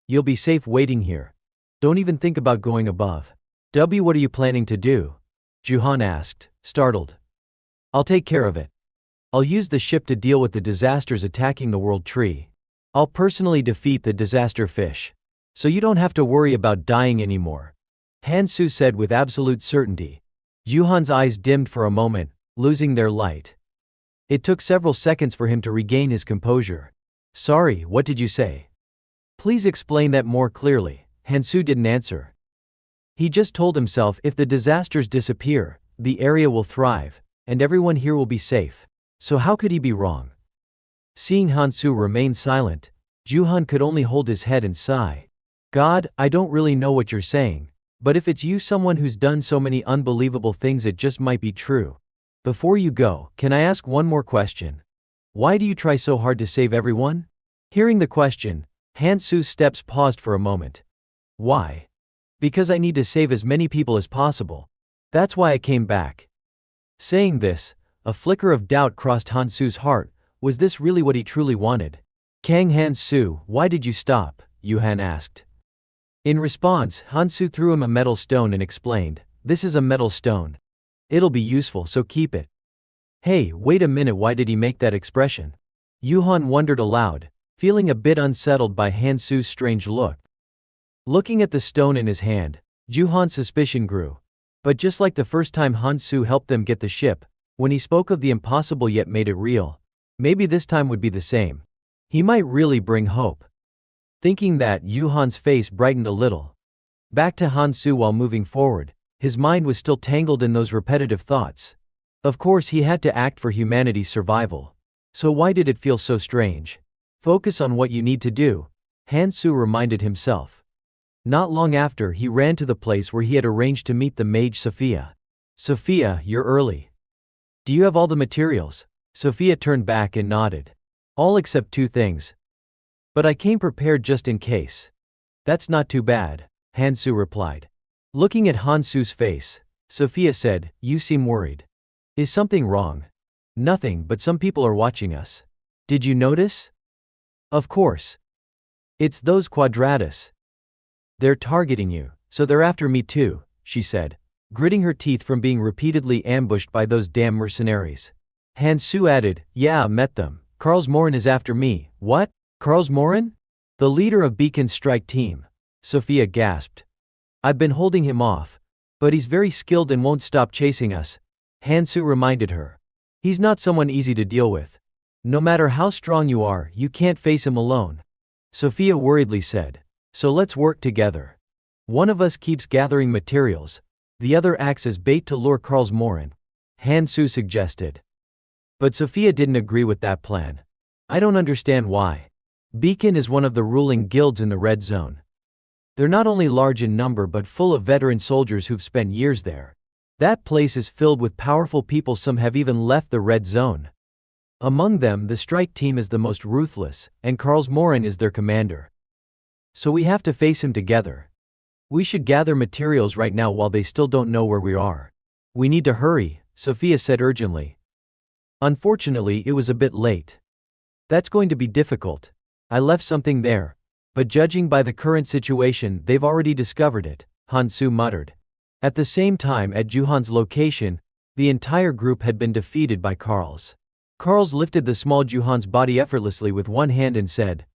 You'll be safe waiting here. Don't even think about going above." What are you planning to do?" Juhan asked, startled. "I'll take care of it. I'll use the ship to deal with the disasters attacking the world tree. I'll personally defeat the disaster fish." So you don't have to worry about dying anymore, Han-Su said with absolute certainty. Ju-han's eyes dimmed for a moment, losing their light. It took several seconds for him to regain his composure. Sorry, what did you say? Please explain that more clearly. Han-Su didn't answer. He just told himself if the disasters disappear, the area will thrive, and everyone here will be safe. So how could he be wrong? Seeing Han-Su remain silent, Ju-han could only hold his head and sigh. God, I don't really know what you're saying, but if it's you, someone who's done so many unbelievable things, it just might be true. Before you go, can I ask one more question? Why do you try so hard to save everyone? Hearing the question, Han-Su's steps paused for a moment. Why? Because I need to save as many people as possible. That's why I came back. Saying this, a flicker of doubt crossed Han-Su's heart. Was this really what he truly wanted? Kang Han-Su, why did you stop? Ju-han asked. In response, Han-Su threw him a metal stone and explained, this is a metal stone. It'll be useful, so keep it. Hey, wait a minute, why did he make that expression? Ju-han wondered aloud, feeling a bit unsettled by Han-Su's strange look. Looking at the stone in his hand, Ju-han's suspicion grew. But just like the first time Han-Su helped them get the ship, when he spoke of the impossible yet made it real, maybe this time would be the same. He might really bring hope. Thinking that, Ju-han's face brightened a little. Back to Han-Su while moving forward, his mind was still tangled in those repetitive thoughts. Of course he had to act for humanity's survival. So why did it feel so strange? Focus on what you need to do, Han-Su reminded himself. Not long after, he ran to the place where he had arranged to meet the mage Sophia. Sophia, you're early. Do you have all the materials? Sophia turned back and nodded. All except two things. But I came prepared just in case. That's not too bad, Han-Su replied. Looking at Han-Su's face, Sophia said, you seem worried. Is something wrong? Nothing, but some people are watching us. Did you notice? Of course. It's those Quadratus. They're targeting you, so they're after me too, she said, gritting her teeth from being repeatedly ambushed by those damn mercenaries. Han-Su added, yeah, met them. Karlsmoren is after me. What? Karlsmoren? The leader of Beacon's strike team. Sophia gasped. I've been holding him off, but he's very skilled and won't stop chasing us, Han-Su reminded her. He's not someone easy to deal with. No matter how strong you are, you can't face him alone. Sophia worriedly said. So let's work together. One of us keeps gathering materials, the other acts as bait to lure Karlsmoren, Han-Su suggested. But Sophia didn't agree with that plan. I don't understand why. Beacon is one of the ruling guilds in the Red Zone. They're not only large in number but full of veteran soldiers who've spent years there. That place is filled with powerful people, some have even left the Red Zone. Among them, the strike team is the most ruthless, and Karlsmoren is their commander. So we have to face him together. We should gather materials right now while they still don't know where we are. We need to hurry, Sophia said urgently. Unfortunately, it was a bit late. That's going to be difficult. I left something there, but judging by the current situation, they've already discovered it, Han-Su muttered. At the same time, at Ju-han's location, the entire group had been defeated by Karls. Karls lifted the small Ju-han's body effortlessly with one hand and said,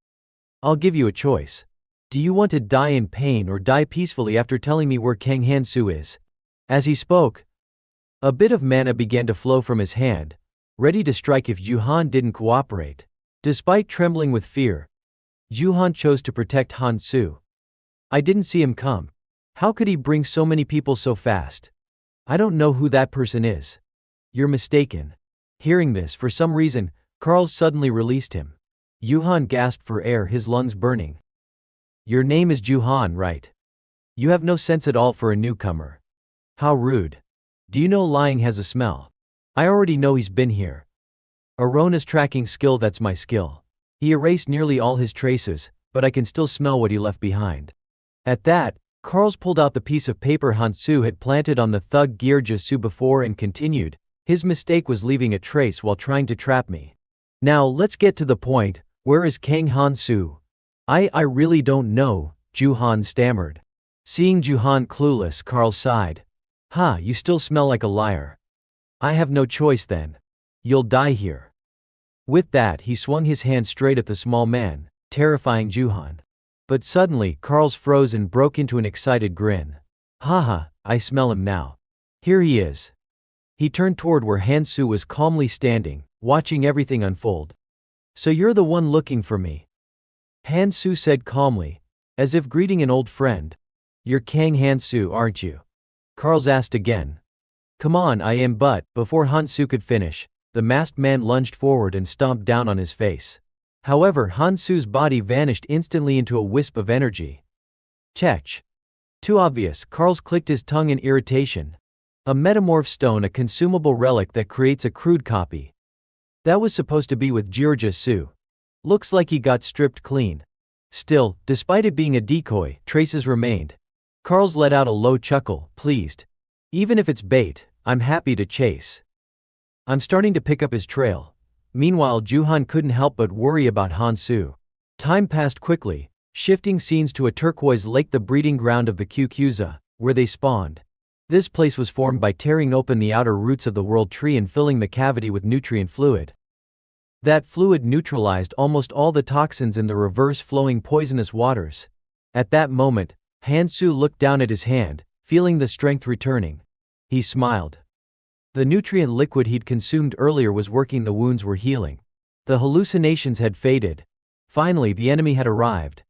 I'll give you a choice. Do you want to die in pain or die peacefully after telling me where Kang Han-Su is? As he spoke, a bit of mana began to flow from his hand, ready to strike if Ju-han didn't cooperate. Despite trembling with fear, Ju-han chose to protect Han-Su. I didn't see him come. How could he bring so many people so fast? I don't know who that person is. You're mistaken. Hearing this, for some reason, Karls suddenly released him. Ju-han gasped for air, his lungs burning. Your name is Ju-han, right? You have no sense at all for a newcomer. How rude. Do you know lying has a smell? I already know he's been here. Arona's tracking skill, that's my skill. He erased nearly all his traces, but I can still smell what he left behind. At that, Karls pulled out the piece of paper Han-Su had planted on the thug Gyurja-Su before and continued, his mistake was leaving a trace while trying to trap me. Now let's get to the point, where is Kang Han-Su? I really don't know, Ju-han stammered. Seeing Ju-han clueless, Karls sighed. You still smell like a liar. I have no choice then. You'll die here. With that, he swung his hand straight at the small man, terrifying Ju-han. But suddenly, Carl's froze and broke into an excited grin. Haha, I smell him now. Here he is. He turned toward where Hansu was calmly standing, watching everything unfold. So you're the one looking for me? Hansu said calmly, as if greeting an old friend. You're Kang Hansu, aren't you? Carl's asked again. Come on, I am, but before Hansu could finish, the masked man lunged forward and stomped down on his face. However, Hansu's body vanished instantly into a wisp of energy. Chech. Too obvious, Carl's clicked his tongue in irritation. A metamorph stone, a consumable relic that creates a crude copy. That was supposed to be with Jirja Su. Looks like he got stripped clean. Still, despite it being a decoy, traces remained. Carl's let out a low chuckle, pleased. Even if it's bait, I'm happy to chase. I'm starting to pick up his trail. Meanwhile, Juhan couldn't help but worry about Hansu. Time passed quickly, shifting scenes to a turquoise lake, the breeding ground of the Kukuza, where they spawned. This place was formed by tearing open the outer roots of the world tree and filling the cavity with nutrient fluid. That fluid neutralized almost all the toxins in the reverse-flowing poisonous waters. At that moment, Hansu looked down at his hand, feeling the strength returning. He smiled. The nutrient liquid he'd consumed earlier was working, the wounds were healing. The hallucinations had faded. Finally, the enemy had arrived.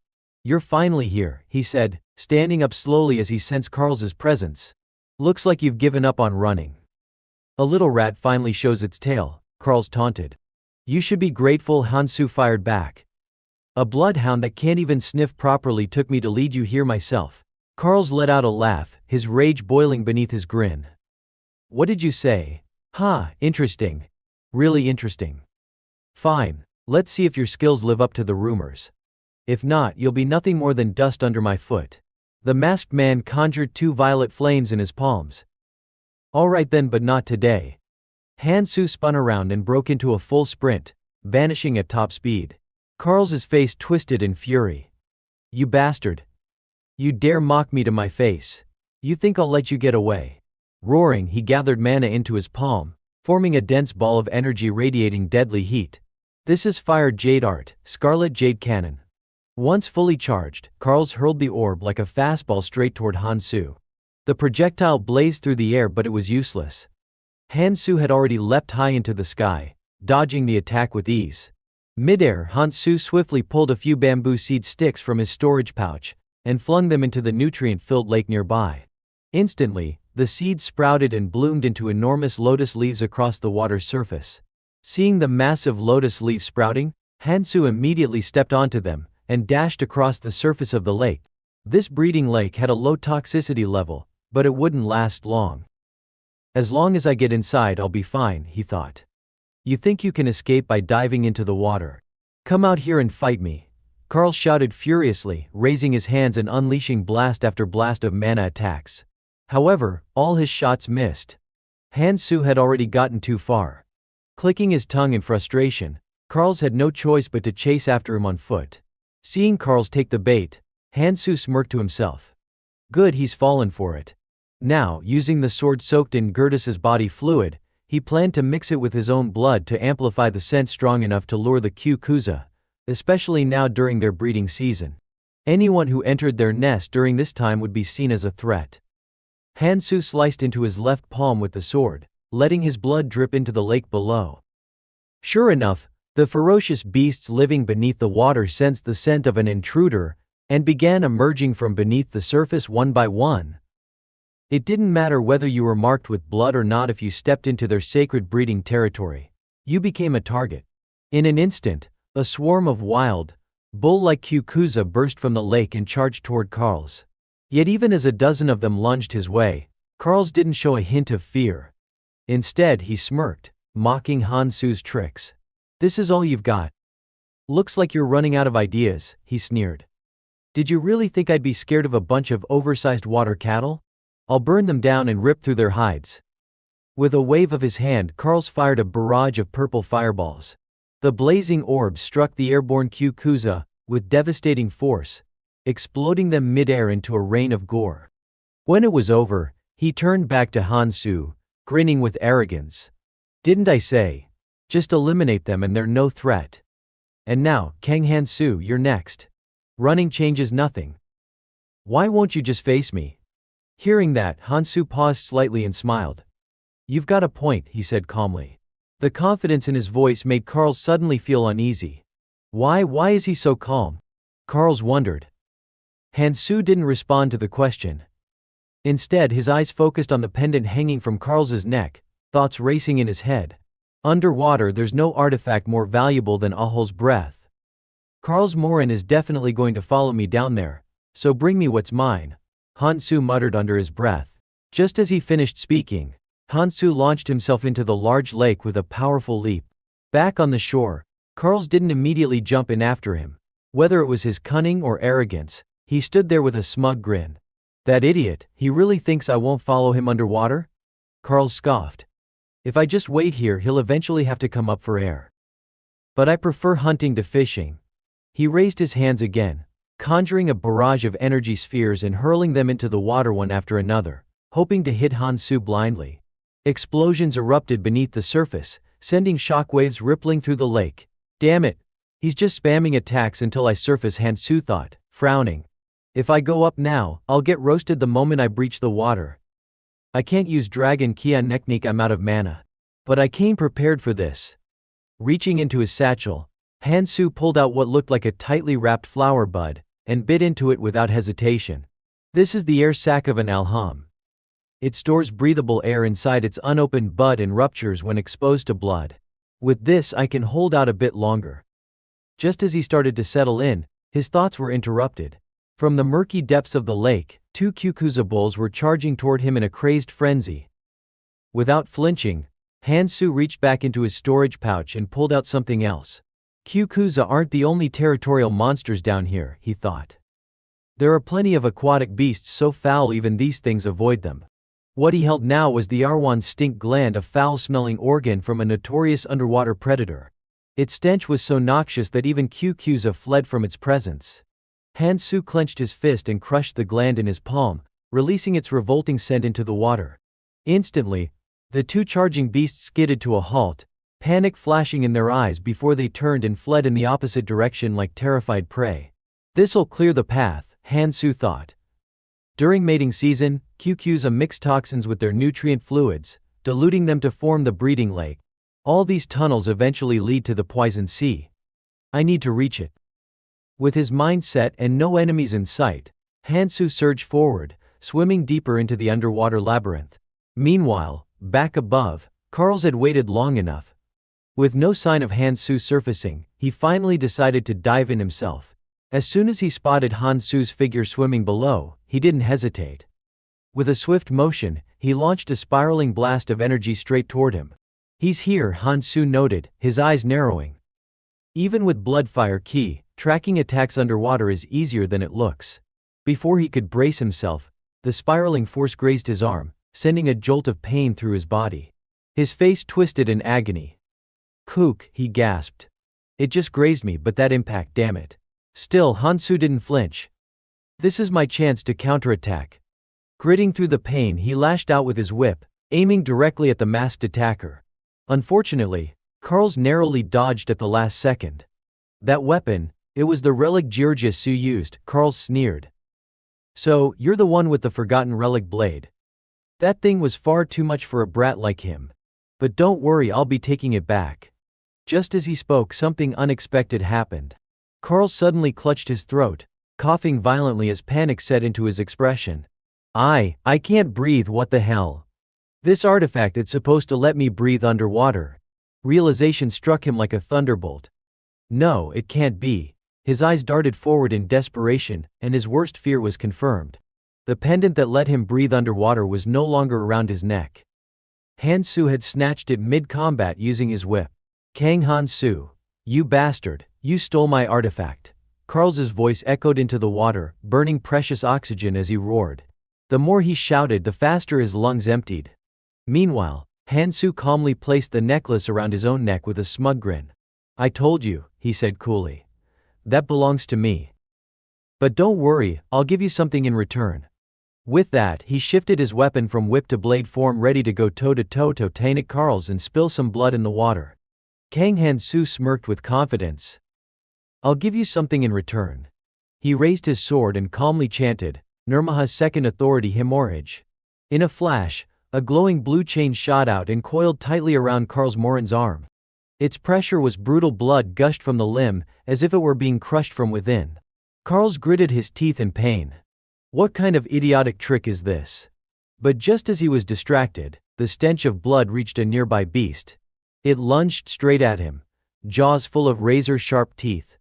You're finally here, he said, standing up slowly as he sensed Carl's presence. Looks like you've given up on running. A little rat finally shows its tail, Carl's taunted. You should be grateful, Hansu fired back. A bloodhound that can't even sniff properly took me to lead you here myself. Carl's let out a laugh, his rage boiling beneath his grin. What did you say? Ha, interesting. Really interesting. Fine, let's see if your skills live up to the rumors. If not, you'll be nothing more than dust under my foot. The masked man conjured two violet flames in his palms. All right then, but not today. Hansu spun around and broke into a full sprint, vanishing at top speed. Carl's face twisted in fury. You bastard. You dare mock me to my face. You think I'll let you get away? Roaring, he gathered mana into his palm, forming a dense ball of energy radiating deadly heat. This is Fire Jade Art, Scarlet Jade Cannon. Once fully charged, Carl's hurled the orb like a fastball straight toward Hansu. The projectile blazed through the air, but it was useless. Hansu had already leapt high into the sky, dodging the attack with ease. Midair, Hansu swiftly pulled a few bamboo seed sticks from his storage pouch and flung them into the nutrient-filled lake nearby. Instantly, the seeds sprouted and bloomed into enormous lotus leaves across the water's surface. Seeing the massive lotus leaves sprouting, Hansu immediately stepped onto them and dashed across the surface of the lake. This breeding lake had a low toxicity level, but it wouldn't last long. As long as I get inside, I'll be fine, he thought. You think you can escape by diving into the water? Come out here and fight me. Carl shouted furiously, raising his hands and unleashing blast after blast of mana attacks. However, all his shots missed. Hansu had already gotten too far. Clicking his tongue in frustration, Carl's had no choice but to chase after him on foot. Seeing Carl's take the bait, Hansu smirked to himself. Good, he's fallen for it. Now, using the sword soaked in Gertus's body fluid, he planned to mix it with his own blood to amplify the scent strong enough to lure the Kukuza, especially now during their breeding season. Anyone who entered their nest during this time would be seen as a threat. Hansu sliced into his left palm with the sword, letting his blood drip into the lake below. Sure enough, the ferocious beasts living beneath the water sensed the scent of an intruder and began emerging from beneath the surface one by one. It didn't matter whether you were marked with blood or not. If you stepped into their sacred breeding territory, you became a target. In an instant, a swarm of wild, bull-like Kukuza burst from the lake and charged toward Carl's. Yet even as a dozen of them lunged his way, Carl's didn't show a hint of fear. Instead, he smirked, mocking Hansu's tricks. This is all you've got? Looks like you're running out of ideas, he sneered. Did you really think I'd be scared of a bunch of oversized water cattle? I'll burn them down and rip through their hides. With a wave of his hand, Carl's fired a barrage of purple fireballs. The blazing orbs struck the airborne Kukuza with devastating force, exploding them midair into a rain of gore. When it was over, he turned back to Hansu, grinning with arrogance. Didn't I say? Just eliminate them and they're no threat. And now, Kang Hansu, you're next. Running changes nothing. Why won't you just face me? Hearing that, Hansu paused slightly and smiled. You've got a point, he said calmly. The confidence in his voice made Carl suddenly feel uneasy. Why is he so calm? Carl wondered. Hansu didn't respond to the question. Instead, his eyes focused on the pendant hanging from Carl's neck, thoughts racing in his head. Underwater, there's no artifact more valuable than Ahol's breath. Carl's Morin is definitely going to follow me down there, so bring me what's mine, Hansu muttered under his breath. Just as he finished speaking, Hansu launched himself into the large lake with a powerful leap. Back on the shore, Carl didn't immediately jump in after him. Whether it was his cunning or arrogance, he stood there with a smug grin. That idiot, he really thinks I won't follow him underwater? Carl scoffed. If I just wait here, he'll eventually have to come up for air. But I prefer hunting to fishing. He raised his hands again, conjuring a barrage of energy spheres and hurling them into the water one after another, hoping to hit Hansu blindly. Explosions erupted beneath the surface, sending shockwaves rippling through the lake. Damn it! He's just spamming attacks until I surface, Hansu thought, frowning. If I go up now, I'll get roasted the moment I breach the water. I can't use Dragon Kia Neknik, I'm out of mana. But I came prepared for this. Reaching into his satchel, Hansu pulled out what looked like a tightly wrapped flower bud, and bit into it without hesitation. This is the air sac of an alham. It stores breathable air inside its unopened bud and ruptures when exposed to blood. With this I can hold out a bit longer. Just as he started to settle in, his thoughts were interrupted. From the murky depths of the lake, two Kyukuza bulls were charging toward him in a crazed frenzy. Without flinching, Hansu reached back into his storage pouch and pulled out something else. Kyukuza aren't the only territorial monsters down here, he thought. There are plenty of aquatic beasts so foul even these things avoid them. What he held now was the Arwan stink gland, a foul-smelling organ from a notorious underwater predator. Its stench was so noxious that even Kyukuza fled from its presence. Hansu clenched his fist and crushed the gland in his palm, releasing its revolting scent into the water. Instantly, the two charging beasts skidded to a halt, panic flashing in their eyes before they turned and fled in the opposite direction like terrified prey. This'll clear the path, Hansu thought. During mating season, Kyukuza mix toxins with their nutrient fluids, diluting them to form the breeding lake. All these tunnels eventually lead to the Poison Sea. I need to reach it. With his mind set and no enemies in sight, Hansu surged forward, swimming deeper into the underwater labyrinth. Meanwhile, back above, Carl had waited long enough. With no sign of Hansu surfacing, he finally decided to dive in himself. As soon as he spotted Hansu's figure swimming below, he didn't hesitate. With a swift motion, he launched a spiraling blast of energy straight toward him. He's here, Hansu noted, his eyes narrowing. Even with Bloodfire Ki, tracking attacks underwater is easier than it looks. Before he could brace himself, the spiraling force grazed his arm, sending a jolt of pain through his body. His face twisted in agony. Kook, he gasped. It just grazed me, but that impact, damn it. Still, Hansu didn't flinch. This is my chance to counterattack. Gritting through the pain, he lashed out with his whip, aiming directly at the masked attacker. Unfortunately, Carl narrowly dodged at the last second. That weapon, it was the relic Georgiasu used, Carl sneered. So, you're the one with the forgotten relic blade. That thing was far too much for a brat like him. But don't worry, I'll be taking it back. Just as he spoke, something unexpected happened. Carl suddenly clutched his throat, coughing violently as panic set into his expression. I can't breathe, what the hell? This artifact, it's supposed to let me breathe underwater. Realization struck him like a thunderbolt. No, it can't be. His eyes darted forward in desperation, and his worst fear was confirmed. The pendant that let him breathe underwater was no longer around his neck. Hansu had snatched it mid-combat using his whip. Kang Hansu, you bastard, you stole my artifact. Carl's voice echoed into the water, burning precious oxygen as he roared. The more he shouted, the faster his lungs emptied. Meanwhile, Hansu calmly placed the necklace around his own neck with a smug grin. I told you, he said coolly. That belongs to me. But don't worry, I'll give you something in return. With that, he shifted his weapon from whip to blade form, ready to go toe-to-toe to Titanic Carl's and spill some blood in the water. Kang Hansu smirked with confidence. I'll give you something in return. He raised his sword and calmly chanted, Nirmaha's second authority hemorrhage. In a flash, a glowing blue chain shot out and coiled tightly around Karl's Morin's arm. Its pressure was brutal. Blood gushed from the limb, as if it were being crushed from within. Karl gritted his teeth in pain. What kind of idiotic trick is this? But just as he was distracted, the stench of blood reached a nearby beast. It lunged straight at him, jaws full of razor-sharp teeth.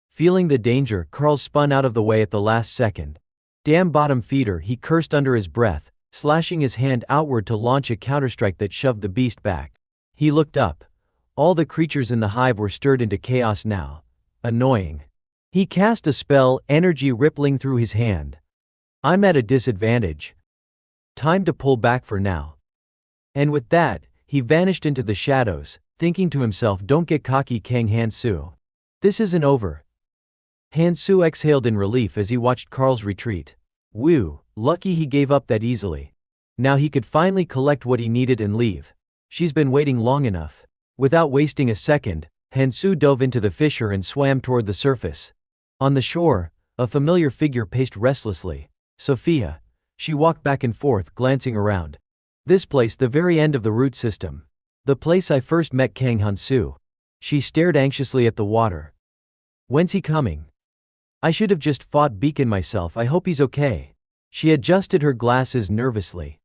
Feeling the danger, Karl spun out of the way at the last second. Damn bottom feeder, he cursed under his breath, slashing his hand outward to launch a counterstrike that shoved the beast back. He looked up. All the creatures in the hive were stirred into chaos now. Annoying. He cast a spell, energy rippling through his hand. I'm at a disadvantage. Time to pull back for now. And with that, he vanished into the shadows, thinking to himself, don't get cocky, Kang Han-soo. This isn't over. Han-soo exhaled in relief as he watched Karl's retreat. Whew, lucky he gave up that easily. Now he could finally collect what he needed and leave. She's been waiting long enough. Without wasting a second, Han-soo dove into the fissure and swam toward the surface. On the shore, a familiar figure paced restlessly. Sophia. She walked back and forth, glancing around. This place, the very end of the root system. The place I first met Kang Han-soo. She stared anxiously at the water. When's he coming? I should have just fought Beacon myself. I hope he's okay. She adjusted her glasses nervously.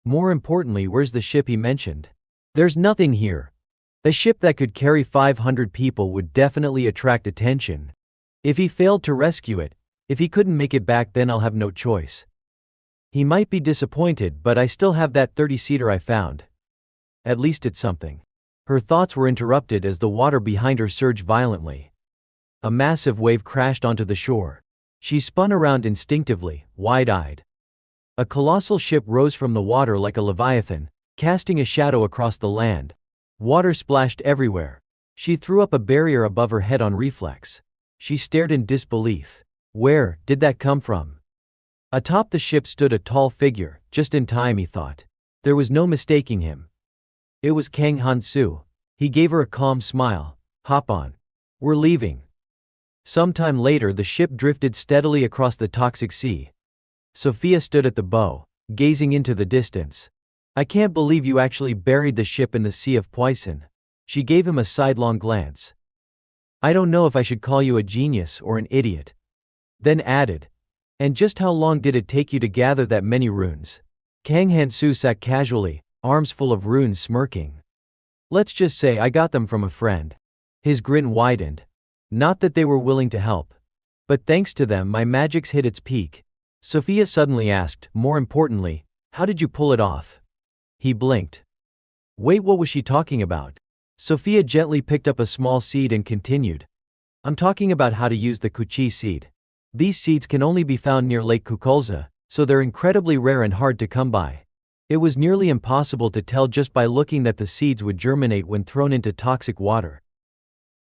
More importantly, where's the ship he mentioned? There's nothing here. A ship that could carry 500 people would definitely attract attention. If he failed to rescue it, if he couldn't make it back, then I'll have no choice. He might be disappointed, but I still have that 30-seater I found. At least it's something. Her thoughts were interrupted as the water behind her surged violently. A massive wave crashed onto the shore. She spun around instinctively, wide-eyed. A colossal ship rose from the water like a leviathan, casting a shadow across the land. Water splashed everywhere. She threw up a barrier above her head on reflex. She stared in disbelief. Where did that come from? Atop the ship stood a tall figure, just in time, he thought. There was no mistaking him. It was Kang Han-soo. He gave her a calm smile. Hop on. We're leaving. Sometime later, the ship drifted steadily across the toxic sea. Sophia stood at the bow, gazing into the distance. I can't believe you actually buried the ship in the Sea of Poison. She gave him a sidelong glance. I don't know if I should call you a genius or an idiot. Then added, and just how long did it take you to gather that many runes? Kang Han-soo sat casually, arms full of runes, smirking. Let's just say I got them from a friend. His grin widened. Not that they were willing to help. But thanks to them, my magic's hit its peak. Sophia suddenly asked, more importantly, how did you pull it off? He blinked. Wait, what was she talking about? Sophia gently picked up a small seed and continued. I'm talking about how to use the Kuchi seed. These seeds can only be found near Lake Kukulza, so they're incredibly rare and hard to come by. It was nearly impossible to tell just by looking that the seeds would germinate when thrown into toxic water.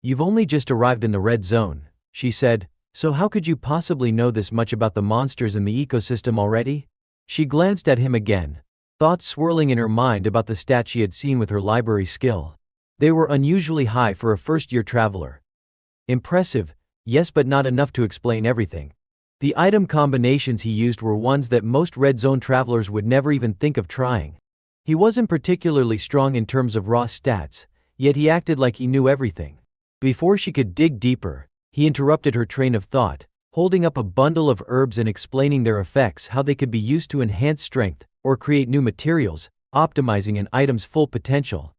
You've only just arrived in the red zone, she said, so how could you possibly know this much about the monsters in the ecosystem already? She glanced at him again, thoughts swirling in her mind about the stats she had seen with her library skill. They were unusually high for a first-year traveler. Impressive, yes, but not enough to explain everything. The item combinations he used were ones that most red zone travelers would never even think of trying. He wasn't particularly strong in terms of raw stats, yet he acted like he knew everything. Before she could dig deeper, he interrupted her train of thought, holding up a bundle of herbs and explaining their effects, how they could be used to enhance strength or create new materials, optimizing an item's full potential.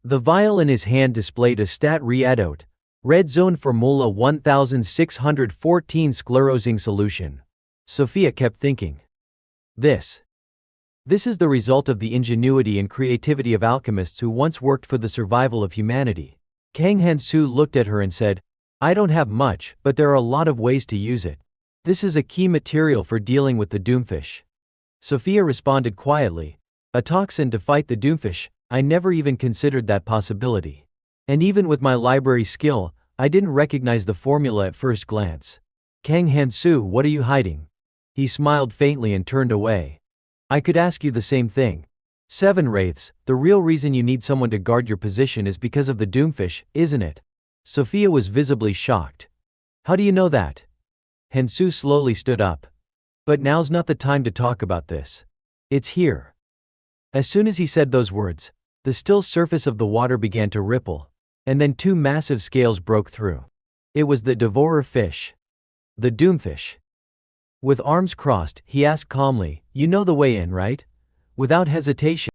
The vial in his hand displayed a stat readout. Red zone formula 1614 sclerosing solution. Sophia kept thinking. This is the result of the ingenuity and creativity of alchemists who once worked for the survival of humanity. Kang Han-soo looked at her and said, I don't have much, but there are a lot of ways to use it. This is a key material for dealing with the doomfish. Sophia responded quietly, a toxin to fight the doomfish? I never even considered that possibility. And even with my library skill, I didn't recognize the formula at first glance. Kang Han-soo, what are you hiding? He smiled faintly and turned away. I could ask you the same thing. 7 Wraiths, the real reason you need someone to guard your position is because of the doomfish, isn't it? Sophia was visibly shocked. How do you know that? Hensu slowly stood up. But now's not the time to talk about this. It's here. As soon as he said those words, the still surface of the water began to ripple, and then two massive scales broke through. It was the devourer fish. The doomfish. With arms crossed, he asked calmly, "You know the way in, right?" Without hesitation,